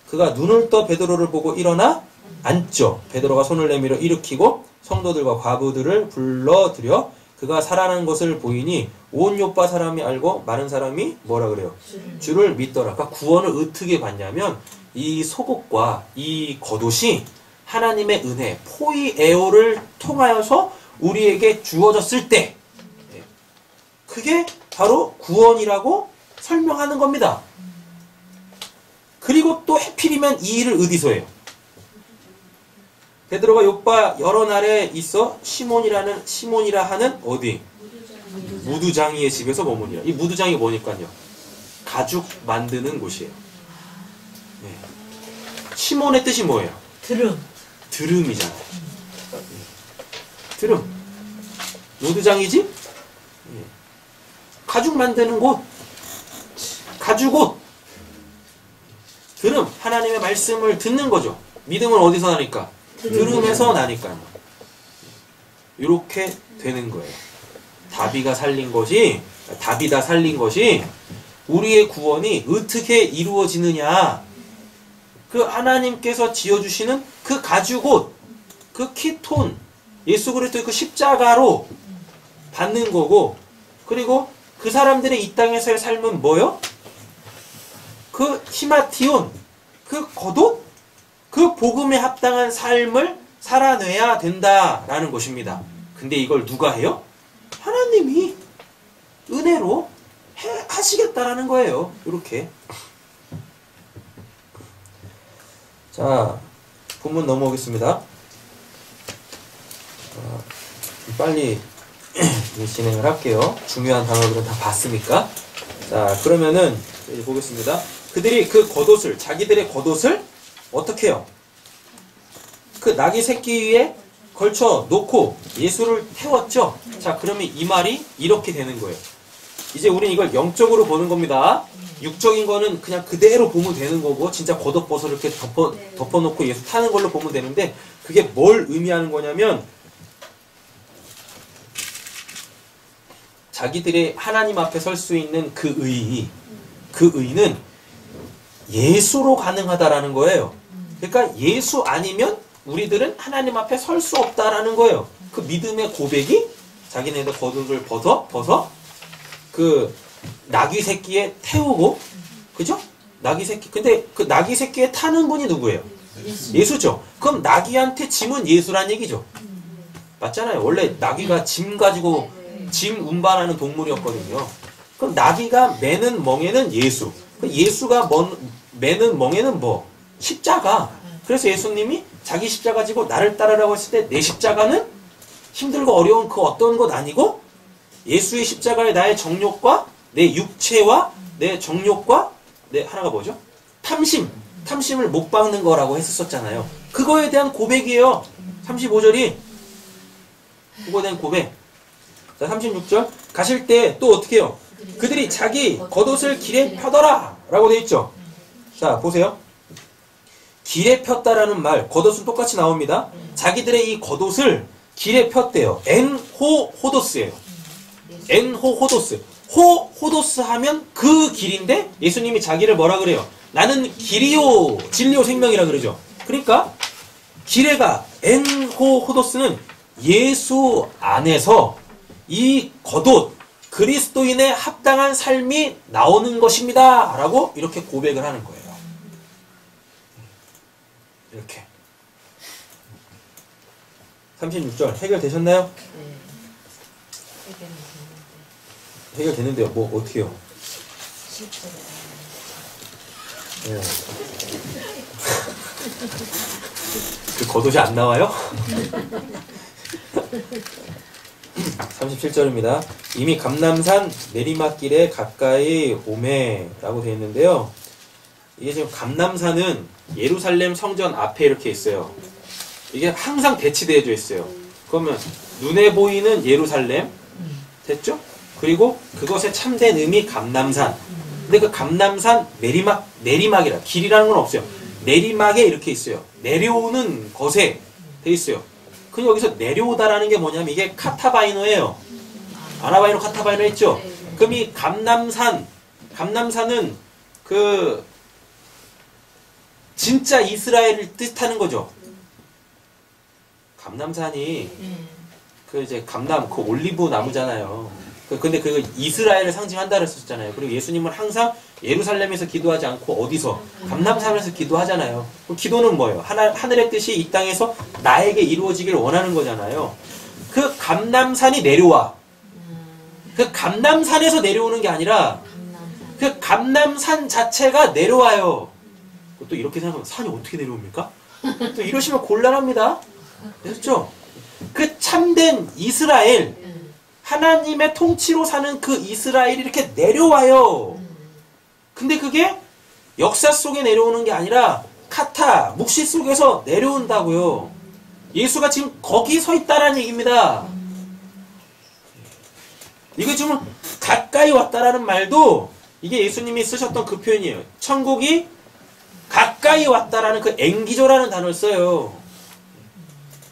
그가 눈을 떠 베드로를 보고 일어나 앉죠. 베드로가 손을 내밀어 일으키고 성도들과 과부들을 불러들여 그가 살아난 것을 보이니 온 요파 사람이 알고 많은 사람이 뭐라 그래요? 주를 믿더라. 그러니까 구원을 어떻게 받냐면 이 속옷과 이 겉옷이 하나님의 은혜, 포이에오를 통하여서 우리에게 주어졌을 때 그게 바로 구원이라고 설명하는 겁니다. 그리고 또 해필이면 이 일을 어디서 해요? 베드로가 요빠 여러 날에 있어 시몬이라 하는 어디? 무두장이의 집에서 머무니라. 이 무두장이 뭐니까요? 가죽 만드는 곳이에요. 네. 시몬의 뜻이 뭐예요? 드름이잖아요. 드름. 무두장이지? 네. 가죽 만드는 곳. 가죽옷. 드름. 하나님의 말씀을 듣는 거죠. 믿음은 어디서 나니까? 드름에서 나니까요. 이렇게 되는 거예요. 다비다 살린 것이 우리의 구원이 어떻게 이루어지느냐. 그 하나님께서 지어주시는 그 가죽옷, 그 키톤, 예수 그리스도의 그 십자가로 받는 거고, 그리고 그 사람들의 이 땅에서의 삶은 뭐요? 그 히마티온, 그 겉옷, 그 복음에 합당한 삶을 살아내야 된다라는 것입니다. 근데 이걸 누가 해요? 하나님이 은혜로 하시겠다라는 거예요. 이렇게. 자, 본문 넘어오겠습니다. 빨리 진행을 할게요. 중요한 단어들은 다 봤으니까. 자, 그러면은 이제 보겠습니다. 그들이 그 겉옷을, 자기들의 겉옷을 어떻게 해요? 그 나귀 새끼 위에 걸쳐 놓고 예수를 태웠죠. 자, 그러면 이 말이 이렇게 되는 거예요. 이제 우린 이걸 영적으로 보는 겁니다. 육적인 거는 그냥 그대로 보면 되는 거고, 진짜 겉옷벗어 이렇게 덮어놓고 예수 타는 걸로 보면 되는데, 그게 뭘 의미하는 거냐면 자기들이 하나님 앞에 설 수 있는 그 의는 예수로 가능하다라는 거예요. 그러니까 예수 아니면 우리들은 하나님 앞에 설 수 없다라는 거예요. 그 믿음의 고백이 자기네들 겉옷을 벗어 그 나귀 새끼에 태우고, 그죠? 나귀 새끼. 근데 그 나귀 새끼에 타는 분이 누구예요? 예수죠. 그럼 나귀한테 짐은 예수란 얘기죠. 맞잖아요. 원래 나귀가 짐 가지고 짐 운반하는 동물이었거든요. 그럼 나귀가 매는 멍에는 예수. 예수가 매는 멍에는 뭐? 십자가. 그래서 예수님이 자기 십자가 지고 나를 따르라고 했을 때 내 십자가는 힘들고 어려운 그 어떤 것 아니고 예수의 십자가에 나의 정욕과 내 육체와 내 정욕과 내 하나가 뭐죠? 탐심을 못 박는 거라고 했었잖아요. 그거에 대한 고백이에요. 35절이. 후보된 고백. 자, 36절. 가실 때 또 어떻게 해요? 그들이 자기 겉옷을 길에 펴더라 라고 되어 있죠. 자, 보세요. 길에 폈다라는 말, 겉옷은 똑같이 나옵니다. 자기들의 이 겉옷을 길에 폈대요. 엔호호도스예요. 엔호호도스. 호도스 하면 그 길인데 예수님이 자기를 뭐라 그래요? 나는 길이요 진리요 생명이라 그러죠. 그러니까 기레가 엔호호도스는 예수 안에서 이 겉옷 그리스도인의 합당한 삶이 나오는 것입니다 라고 이렇게 고백을 하는 거예요. 이렇게 36절 해결되셨나요? 네. 해결되는데요. 뭐 어떻게요? 네. 그 겉옷이 안 나와요? 37절입니다. 이미 감람산 내리막길에 가까이 오매 라고 되어 있는데요. 이게 지금 감람산은 예루살렘 성전 앞에 이렇게 있어요. 이게 항상 배치되어져 있어요. 그러면 눈에 보이는 예루살렘 됐죠? 그리고 그것에 참된 의미 감람산. 근데 그 감람산 내리막이라 길이라는 건 없어요. 내리막에 이렇게 있어요. 내려오는 것에 돼 있어요. 그럼 여기서 내려오다라는 게 뭐냐면 이게 카타바이노예요. 아나바이노 카타바이노 했죠? 그럼 이 감람산은 그 진짜 이스라엘을 뜻하는 거죠. 감람산이 그 이제 감람 그 올리브 나무잖아요. 근데 그 이스라엘을 상징한다 그랬었잖아요. 그리고 예수님은 항상 예루살렘에서 기도하지 않고 어디서? 감람산에서 기도하잖아요. 그럼 기도는 뭐예요? 하늘의 뜻이 이 땅에서 나에게 이루어지기를 원하는 거잖아요. 그 감람산이 내려와. 그 감람산에서 내려오는 게 아니라 그 감람산 자체가 내려와요. 또 이렇게 생각하면 산이 어떻게 내려옵니까? 또 이러시면 곤란합니다. 그렇죠? 그 참된 이스라엘, 하나님의 통치로 사는 그 이스라엘이 이렇게 내려와요. 근데 그게 역사 속에 내려오는 게 아니라 카타, 묵시 속에서 내려온다고요. 예수가 지금 거기 서 있다라는 얘기입니다. 이거 지금 가까이 왔다라는 말도 이게 예수님이 쓰셨던 그 표현이에요. 천국이 가까이 왔다라는 그 앵기조라는 단어를 써요.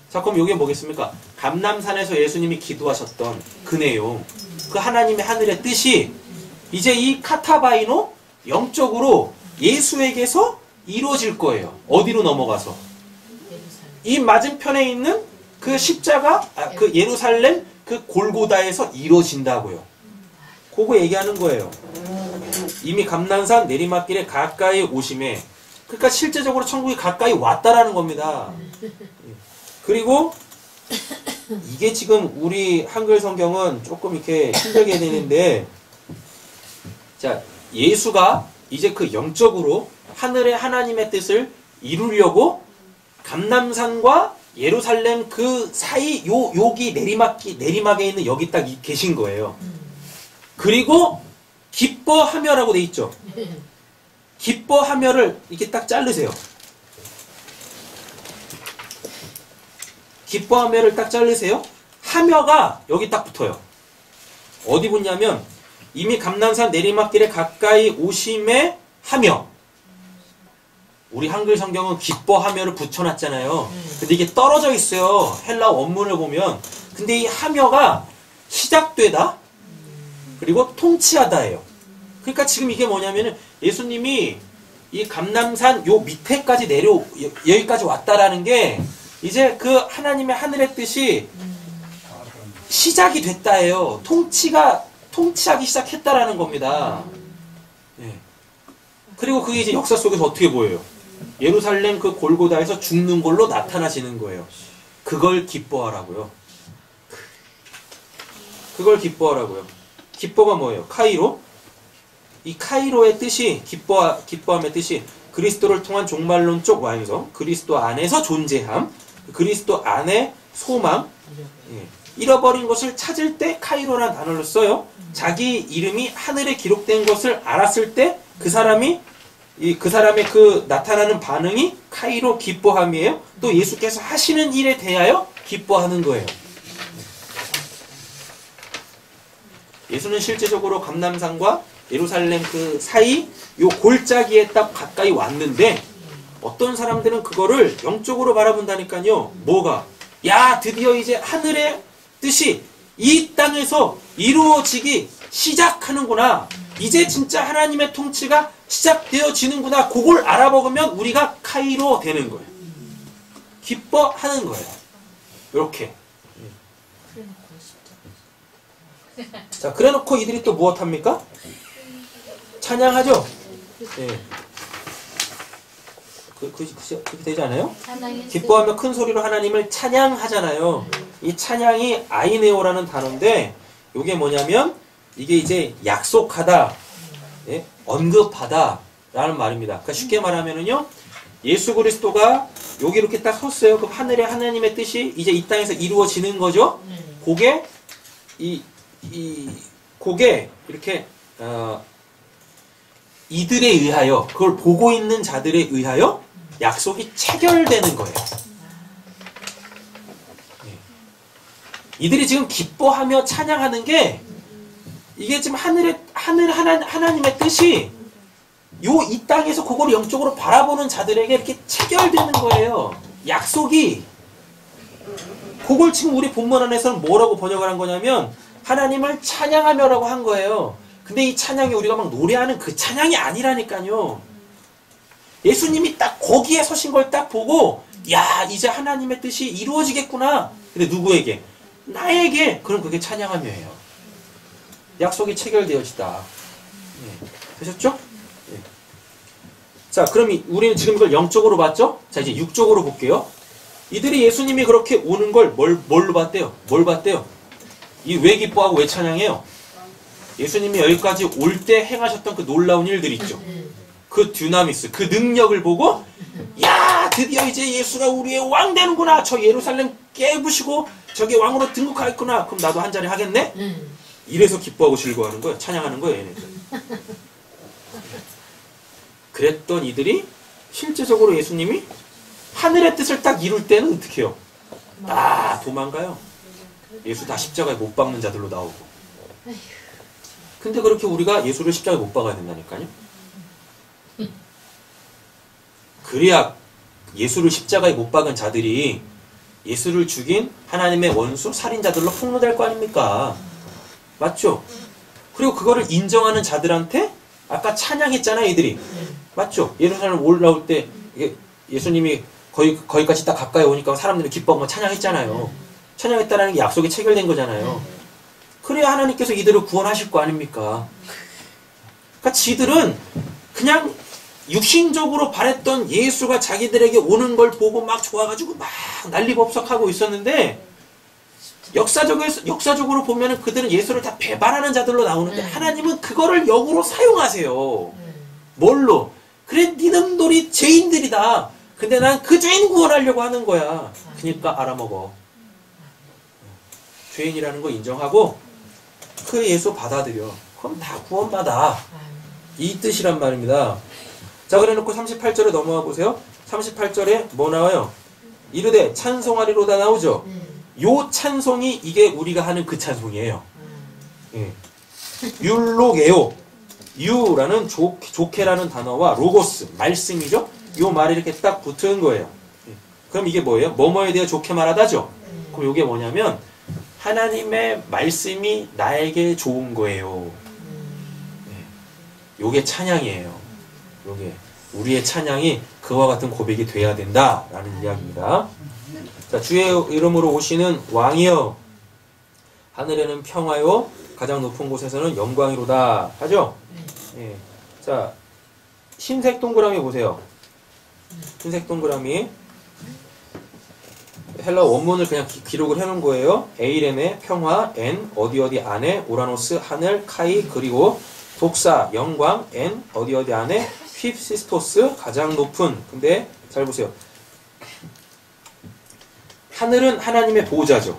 자, 그럼 이게 뭐겠습니까? 감람산에서 예수님이 기도하셨던 그 내용, 그 하나님의 하늘의 뜻이 이제 이 카타바이노 영적으로 예수에게서 이루어질 거예요. 어디로 넘어가서? 이 맞은편에 있는 그 십자가, 그 예루살렘 그 골고다에서 이루어진다고요. 그거 얘기하는 거예요. 이미 감람산 내리막길에 가까이 오심에, 그러니까 실제적으로 천국이 가까이 왔다라는 겁니다. 그리고 이게 지금 우리 한글 성경은 조금 이렇게 힘들게 되는데, 자, 예수가 이제 그 영적으로 하늘의 하나님의 뜻을 이루려고 감람산과 예루살렘 그 사이 여기 내리막에 있는 여기 딱 계신 거예요. 그리고 기뻐하며라고 돼 있죠. 기뻐하며를 이렇게 딱 자르세요. 기뻐하며를 딱 자르세요. 하며가 여기 딱 붙어요. 어디 붙냐면 이미 감람산 내리막길에 가까이 오심에 하며. 우리 한글 성경은 기뻐하며를 붙여놨잖아요. 근데 이게 떨어져 있어요. 헬라 원문을 보면. 근데 이 하며가 시작되다 그리고 통치하다예요. 그러니까 지금 이게 뭐냐면은 예수님이 이 감람산 요 밑에까지 여기까지 왔다라는 게 이제 그 하나님의 하늘의 뜻이 시작이 됐다예요. 통치하기 시작했다라는 겁니다. 예. 그리고 그게 이제 역사 속에서 어떻게 보여요? 예루살렘 그 골고다에서 죽는 걸로 나타나시는 거예요. 그걸 기뻐하라고요. 그걸 기뻐하라고요. 기뻐가 뭐예요? 카이로. 이 카이로의 뜻이 기뻐함의 뜻이 그리스도를 통한 종말론적 완성, 그리스도 안에서 존재함, 그리스도 안에 소망, 예. 잃어버린 것을 찾을 때 카이로라는 단어를 써요. 자기 이름이 하늘에 기록된 것을 알았을 때 그 사람의 그 나타나는 반응이 카이로 기뻐함이에요. 또 예수께서 하시는 일에 대하여 기뻐하는 거예요. 예수는 실제적으로 감람산과 예루살렘 그 사이 요 골짜기에 딱 가까이 왔는데 어떤 사람들은 그거를 영적으로 바라본다니까요. 뭐가? 야, 드디어 이제 하늘의 뜻이 이 땅에서 이루어지기 시작하는구나. 이제 진짜 하나님의 통치가 시작되어지는구나. 그걸 알아먹으면 우리가 카이로 되는 거예요. 기뻐하는 거예요. 이렇게. 자, 그래놓고 이들이 또 무엇합니까? 찬양하죠? 예. 그렇게 되지 않아요? 기뻐하며 큰 소리로 하나님을 찬양하잖아요. 이 찬양이 아이네오라는 단어인데 이게 뭐냐면 이게 이제 약속하다, 예? 언급하다 라는 말입니다. 그러니까 쉽게 말하면은요, 예수 그리스도가 여기 이렇게 딱 섰어요. 그럼 하늘에 하나님의 뜻이 이제 이 땅에서 이루어지는 거죠. 그게 그게 이렇게 이들에 의하여, 그걸 보고 있는 자들에 의하여 약속이 체결되는 거예요. 이들이 지금 기뻐하며 찬양하는 게 이게 지금 하나님의 뜻이 이 땅에서 그걸 영적으로 바라보는 자들에게 이렇게 체결되는 거예요. 약속이. 그걸 지금 우리 본문 안에서는 뭐라고 번역을 한 거냐면 하나님을 찬양하며라고 한 거예요. 근데 이 찬양이 우리가 막 노래하는 그 찬양이 아니라니까요. 예수님이 딱 거기에 서신 걸 딱 보고 야, 이제 하나님의 뜻이 이루어지겠구나. 근데 누구에게? 나에게. 그럼 그게 찬양하며예요. 약속이 체결되어지다. 네. 되셨죠? 네. 자, 그럼 우리는 지금 이걸 영적으로 봤죠? 자, 이제 육적으로 볼게요. 이들이 예수님이 그렇게 오는 걸 뭘로 봤대요? 뭘 봤대요? 왜 기뻐하고 왜 찬양해요? 예수님이 여기까지 올 때 행하셨던 그 놀라운 일들 있죠. 그 듀나미스, 그 능력을 보고 야, 드디어 이제 예수가 우리의 왕 되는구나. 저 예루살렘 깨부시고 저게 왕으로 등극하겠구나. 그럼 나도 한 자리 하겠네? 이래서 기뻐하고 즐거워하는 거예요. 찬양하는 거예요, 얘네들. 그랬던 이들이 실제적으로 예수님이 하늘의 뜻을 딱 이룰 때는 어떻게 해요? 다 도망가요. 예수 다 십자가에 못 박는 자들로 나오고. 근데 그렇게 우리가 예수를 십자가에 못 박아야 된다니까요. 그래야 예수를 십자가에 못 박은 자들이 예수를 죽인 하나님의 원수 살인자들로 폭로될 거 아닙니까? 맞죠? 그리고 그거를 인정하는 자들한테 아까 찬양했잖아요, 이들이. 맞죠? 예루살렘 올라올 때 예수님이 거기까지 딱 가까이 오니까 사람들이 기뻐하고 찬양했잖아요. 찬양했다는 게 약속이 체결된 거잖아요. 그래야 하나님께서 이들을 구원하실 거 아닙니까? 그러니까 지들은 그냥 육신적으로 바랬던 예수가 자기들에게 오는 걸 보고 막 좋아가지고 막 난리법석하고 있었는데 역사적으로 보면은 그들은 예수를 다 배반하는 자들로 나오는데 하나님은 그거를 역으로 사용하세요. 뭘로? 그래, 니놈들이 죄인들이다. 근데 난 그 죄인 구원하려고 하는 거야. 그러니까 알아먹어. 죄인이라는 거 인정하고 그 예수 받아들여. 그럼 다 구원받아. 이 뜻이란 말입니다. 자, 그래 놓고 38절에 넘어가 보세요. 38절에 뭐 나와요? 이르되 찬송하리로다 나오죠. 요 찬송이 이게 우리가 하는 그 찬송이에요. 예. 율로게오. 유라는 좋게라는 단어와 로고스, 말씀이죠. 요 말이 이렇게 딱 붙은 거예요. 예. 그럼 이게 뭐예요? 뭐뭐에 대해 좋게 말하다죠. 그럼 이게 뭐냐면 하나님의 말씀이 나에게 좋은 거예요. 예. 요게 찬양이에요. 요게 우리의 찬양이 그와 같은 고백이 돼야 된다라는 이야기입니다. 자, 주의 이름으로 오시는 왕이여, 하늘에는 평화요, 가장 높은 곳에서는 영광이로다 하죠. 예. 자, 흰색 동그라미 보세요. 흰색 동그라미. 헬라 원문을 그냥 기록을 해놓은 거예요. 에이렘의 평화, 엔 어디 안에, 오라노스 하늘, 카이 그리고 독사 영광, 엔 어디 안에, 휩시스토스 가장 높은. 근데 잘 보세요. 하늘은 하나님의 보좌죠.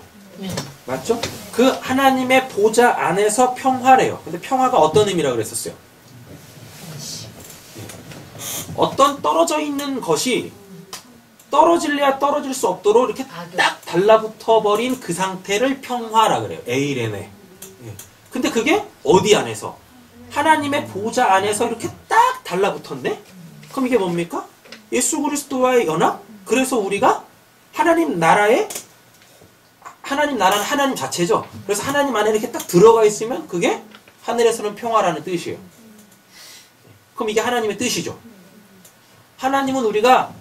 맞죠? 그 하나님의 보좌 안에서 평화래요. 근데 평화가 어떤 의미라고 그랬었어요? 어떤 떨어져 있는 것이 떨어질래야 떨어질 수 없도록 이렇게 딱 달라붙어 버린 그 상태를 평화라 그래요. 에이레네. 근데 그게 어디 안에서? 하나님의 보좌 안에서 이렇게 딱 달라붙었네? 그럼 이게 뭡니까? 예수 그리스도와의 연합? 그래서 우리가 하나님 나라는 하나님 자체죠. 그래서 하나님 안에 이렇게 딱 들어가 있으면 그게 하늘에서는 평화라는 뜻이에요. 그럼 이게 하나님의 뜻이죠. 하나님은 우리가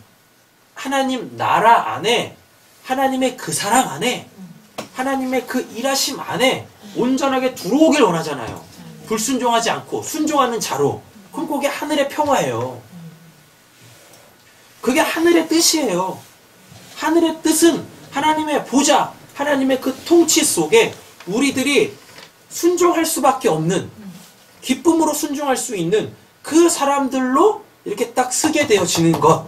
하나님 나라 안에, 하나님의 그 사랑 안에, 하나님의 그 일하심 안에 온전하게 들어오길 원하잖아요. 불순종하지 않고 순종하는 자로. 그럼 그게 하늘의 평화예요. 그게 하늘의 뜻이에요. 하늘의 뜻은 하나님의 보좌, 하나님의 그 통치 속에 우리들이 순종할 수밖에 없는, 기쁨으로 순종할 수 있는 그 사람들로 이렇게 딱 쓰게 되어지는 것.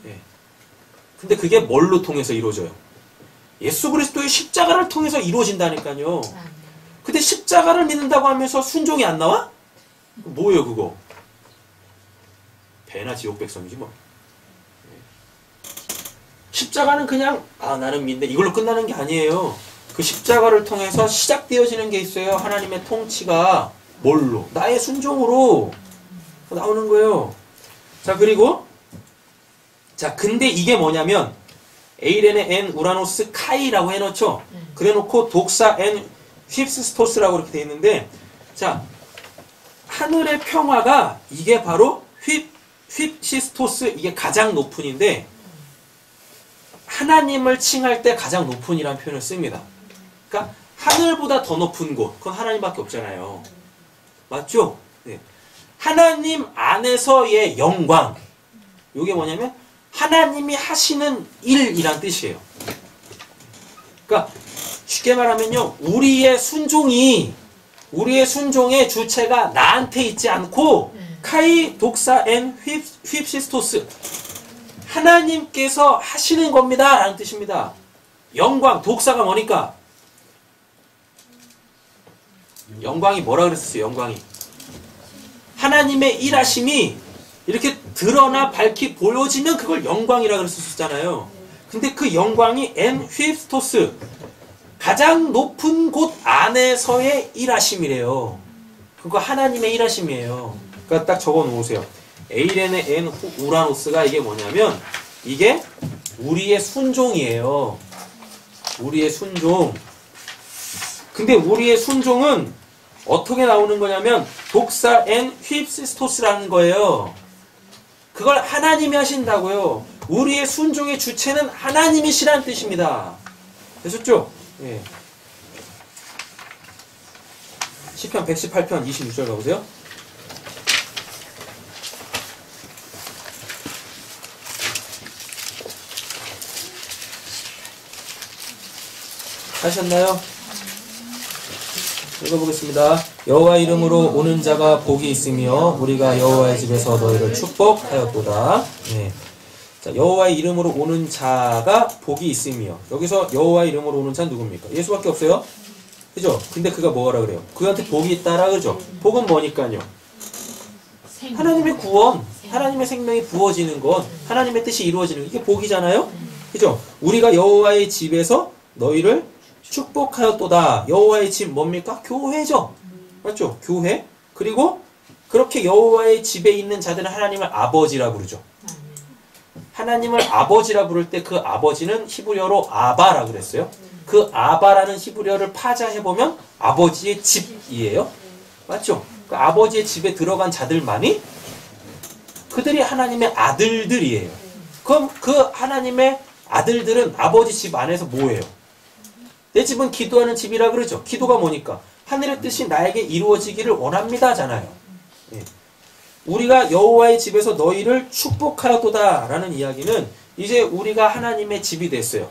예. 근데 그게 뭘로 통해서 이루어져요? 예수 그리스도의 십자가를 통해서 이루어진다니까요. 근데 십자가를 믿는다고 하면서 순종이 안 나와? 뭐예요 그거? 배나 지옥 백성이지 뭐. 십자가는 그냥 나는 믿네 이걸로 끝나는 게 아니에요. 그 십자가를 통해서 시작되어지는 게 있어요. 하나님의 통치가 뭘로? 나의 순종으로 나오는 거예요. 자, 그리고 자, 근데 이게 뭐냐면 에이렌의 엔 우라노스 카이라고 해놓죠. 그래놓고 독사 엔 휩스토스라고 이렇게 돼 있는데, 자, 하늘의 평화가 이게 바로 휩시스토스, 이게 가장 높은인데 하나님을 칭할 때 가장 높은이라는 표현을 씁니다. 그러니까 하늘보다 더 높은 곳, 그건 하나님밖에 없잖아요. 맞죠? 네. 하나님 안에서의 영광, 이게 뭐냐면 하나님이 하시는 일이란 뜻이에요. 그러니까 쉽게 말하면요, 우리의 순종의 주체가 나한테 있지 않고 카이 독사 엔 휩시스토스, 하나님께서 하시는 겁니다 라는 뜻입니다. 영광, 독사가 뭐니까? 영광이 뭐라 그랬었어요? 영광이 하나님의 일하심이 이렇게 드러나 밝히 보여지면 그걸 영광이라 그랬었잖아요. 근데 그 영광이 엔 휘스토스, 가장 높은 곳 안에서의 일하심이래요. 그거 하나님의 일하심이에요. 그러니까 딱 적어 놓으세요. 에이렌의 엔 우라노스가 이게 뭐냐면 이게 우리의 순종이에요. 우리의 순종. 근데 우리의 순종은 어떻게 나오는 거냐면 독사 엔 휩시스토스라는 거예요. 그걸 하나님이 하신다고요. 우리의 순종의 주체는 하나님이시라는 뜻입니다. 되셨죠? 예. 시편 118편 26절 가보세요. 하셨나요? 읽어보겠습니다. 여호와 이름으로 오는 자가 복이 있으며 우리가 여호와의 집에서 너희를 축복하였도다. 네. 자, 여호와의 이름으로 오는 자가 복이 있으며, 여기서 여호와의 이름으로 오는 자는 누굽니까? 예수밖에 없어요. 그죠? 근데 그가 뭐라 그래요? 그한테 복이 있다라 그죠? 복은 뭐니까요? 하나님의 구원, 하나님의 생명이 부어지는 것, 하나님의 뜻이 이루어지는 것, 이게 복이잖아요. 그죠? 우리가 여호와의 집에서 너희를 축복하였도다. 여호와의 집 뭡니까? 교회죠. 맞죠? 교회. 그리고 그렇게 여호와의 집에 있는 자들은 하나님을 아버지라 부르죠. 하나님을 아버지라 부를 때 그 아버지는 히브리어로 아바라 그랬어요. 그 아바라는 히브리어를 파자해보면 아버지의 집이에요. 맞죠? 그 아버지의 집에 들어간 자들만이 그들이 하나님의 아들들이에요. 그럼 그 하나님의 아들들은 아버지 집 안에서 뭐예요? 내 집은 기도하는 집이라 그러죠. 기도가 뭐니까? 하늘의 뜻이 나에게 이루어지기를 원합니다잖아요. 예. 우리가 여호와의 집에서 너희를 축복하였도다 라는 이야기는 이제 우리가 하나님의 집이 됐어요.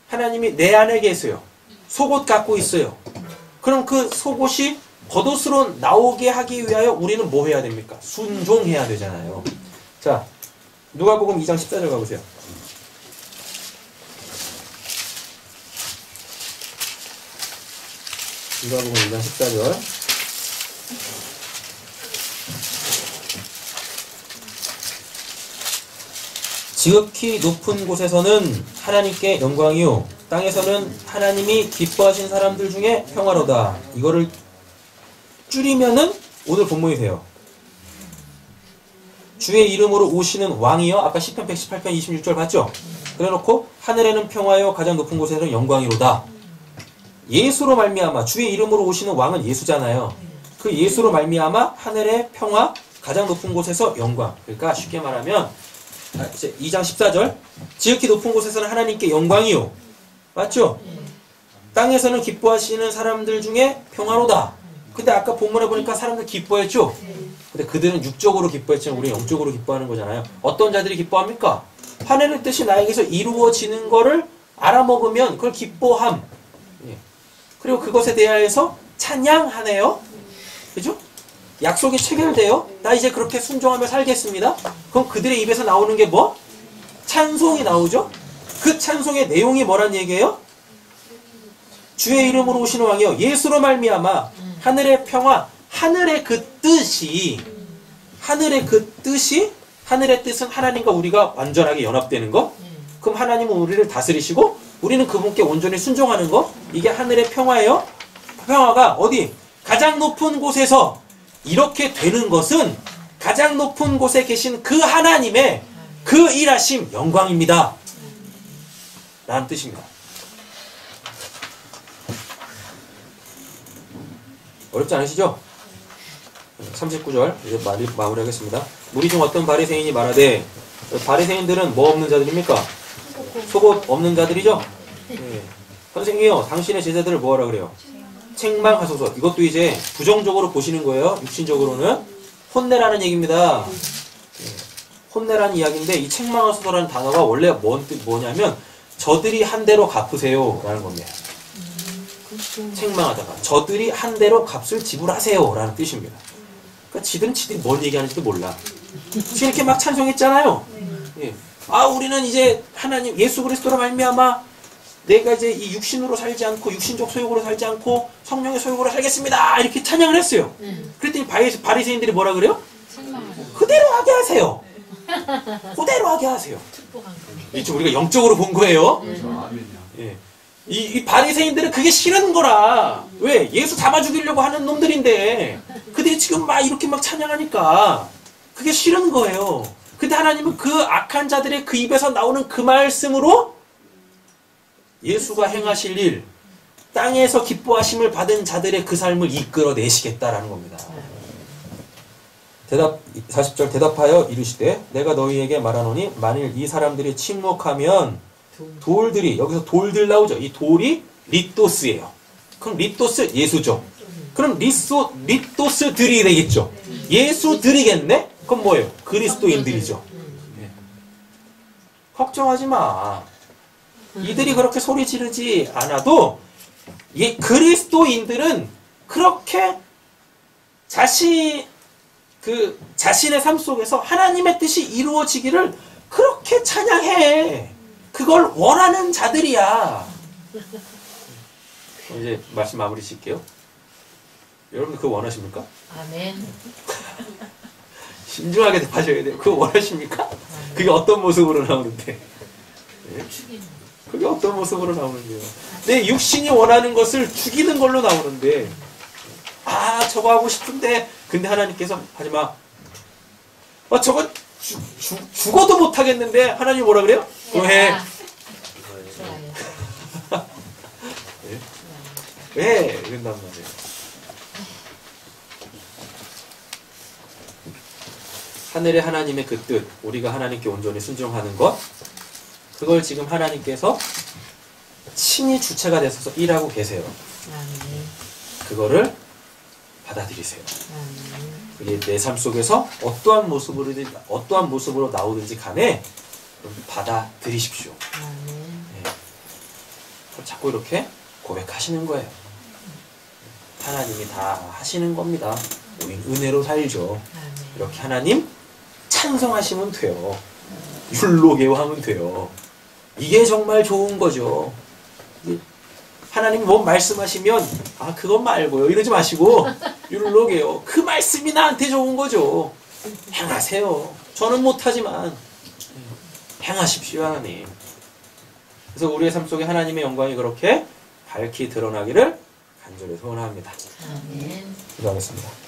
하나님이 내 안에 계세요. 속옷 갖고 있어요. 그럼 그 속옷이 겉옷으로 나오게 하기 위하여 우리는 뭐 해야 됩니까? 순종해야 되잖아요. 자, 누가복음 2장 14절 가보세요. 누가복음 2장 14절. 지극히 높은 곳에서는 하나님께 영광이요 땅에서는 하나님이 기뻐하신 사람들 중에 평화로다. 이거를 줄이면은 오늘 본문이 돼요. 주의 이름으로 오시는 왕이여. 아까 시편 118편 26절 봤죠? 그래놓고 하늘에는 평화여 가장 높은 곳에서는 영광이로다. 예수로 말미암아 주의 이름으로 오시는 왕은 예수잖아요. 그 예수로 말미암아 하늘의 평화 가장 높은 곳에서 영광. 그러니까 쉽게 말하면 이제 2장 14절 지극히 높은 곳에서는 하나님께 영광이요. 맞죠? 땅에서는 기뻐하시는 사람들 중에 평화로다. 근데 아까 본문에 보니까 사람들 기뻐했죠? 근데 그들은 육적으로 기뻐했지만 우리는 영적으로 기뻐하는 거잖아요. 어떤 자들이 기뻐합니까? 하늘의 뜻이 나에게서 이루어지는 거를 알아먹으면 그걸 기뻐함. 그리고 그것에 대하여서 찬양하네요. 그죠? 약속이 체결돼요. 나 이제 그렇게 순종하며 살겠습니다. 그럼 그들의 입에서 나오는 게 뭐? 찬송이 나오죠? 그 찬송의 내용이 뭐란 얘기예요? 주의 이름으로 오시는 왕이요. 예수로 말미암아 하늘의 평화, 하늘의 그 뜻이, 하늘의 뜻은 하나님과 우리가 완전하게 연합되는 거. 그럼 하나님은 우리를 다스리시고 우리는 그분께 온전히 순종하는 거. 이게 하늘의 평화예요. 평화가 어디? 가장 높은 곳에서 이렇게 되는 것은 가장 높은 곳에 계신 그 하나님의 그 일하심 영광입니다. 라는 뜻입니다. 어렵지 않으시죠? 39절 이제 마무리하겠습니다. 무리 중 어떤 바리새인이 말하되, 바리새인들은 뭐 없는 자들입니까? 속옷 없는 자들이죠? 네. 선생님이요, 당신의 제자들을 뭐하라 그래요? 책망하소서. 이것도 이제 부정적으로 보시는 거예요. 육신적으로는 혼내라는 얘기입니다. 혼내라는 이야기인데 이 책망하소서라는 단어가 원래 뭐냐면 저들이 한 대로 갚으세요 라는 겁니다. 책망하다가 저들이 한 대로 값을 지불하세요 라는 뜻입니다. 그러니까 지들이 뭘 얘기하는지도 몰라. 지금 이렇게 막 찬송했잖아요. 예. 아, 우리는 이제 하나님 예수 그리스도로 말미암아 내가 이제 이 육신으로 살지 않고 육신적 소욕으로 살지 않고 성령의 소욕으로 살겠습니다. 이렇게 찬양을 했어요. 그랬더니 바리새인들이 뭐라 그래요? 그대로 하게 하세요. 그대로 하게 하세요. 이제 우리가 영적으로 본 거예요. 예. 이 바리새인들은 그게 싫은 거라. 왜? 예수 잡아 죽이려고 하는 놈들인데 그들이 지금 막 이렇게 막 찬양하니까 그게 싫은 거예요. 근데 하나님은 그 악한 자들의 그 입에서 나오는 그 말씀으로 예수가 행하실 일, 땅에서 기뻐하심을 받은 자들의 그 삶을 이끌어내시겠다라는 겁니다. 40절 대답하여 이르시되 내가 너희에게 말하노니 만일 이 사람들이 침묵하면 돌들이, 여기서 돌들 나오죠. 이 돌이 리토스예요. 그럼 리토스 예수죠. 그럼 리토스들이 되겠죠. 예수들이겠네? 그럼 뭐예요? 그리스도인들이죠. 네. 걱정하지 마. 이들이 그렇게 소리 지르지 않아도 이 그리스도인들은 그렇게 자신의 삶 속에서 하나님의 뜻이 이루어지기를 그렇게 찬양해. 그걸 원하는 자들이야. 이제 말씀 마무리 짓게요. 여러분 그거 원하십니까? 아멘. 신중하게 답하셔야 돼요. 그거 원하십니까? 그게 어떤 모습으로 나오는데? 네? 그게 어떤 모습으로 나오는데요? 내 육신이 원하는 것을 죽이는 걸로 나오는데, 아, 저거 하고 싶은데, 근데 하나님께서 하지마. 저건 죽어도 못하겠는데, 하나님 뭐라 그래요? 그거 해. 네? 왜? 이런단 말이에요. 하늘의 하나님의 그 뜻, 우리가 하나님께 온전히 순종하는 것, 그걸 지금 하나님께서 친히 주체가 되셔서 일하고 계세요. 그거를 받아들이세요. 그게 내 삶 속에서 어떠한 모습으로 나오든지 간에 받아들이십시오. 네. 자꾸 이렇게 고백하시는 거예요. 하나님이 다 하시는 겁니다. 우린 은혜로 살죠. 이렇게 하나님 찬송하시면 돼요. 율로게오하면 돼요. 이게 정말 좋은 거죠. 하나님이 뭐 말씀하시면 아 그건 말고요 이러지 마시고 율로게오 그 말씀이 나한테 좋은 거죠. 행하세요. 저는 못하지만 행하십시오 하나님. 그래서 우리의 삶 속에 하나님의 영광이 그렇게 밝히 드러나기를 간절히 소원합니다. 아멘. 기도하겠습니다.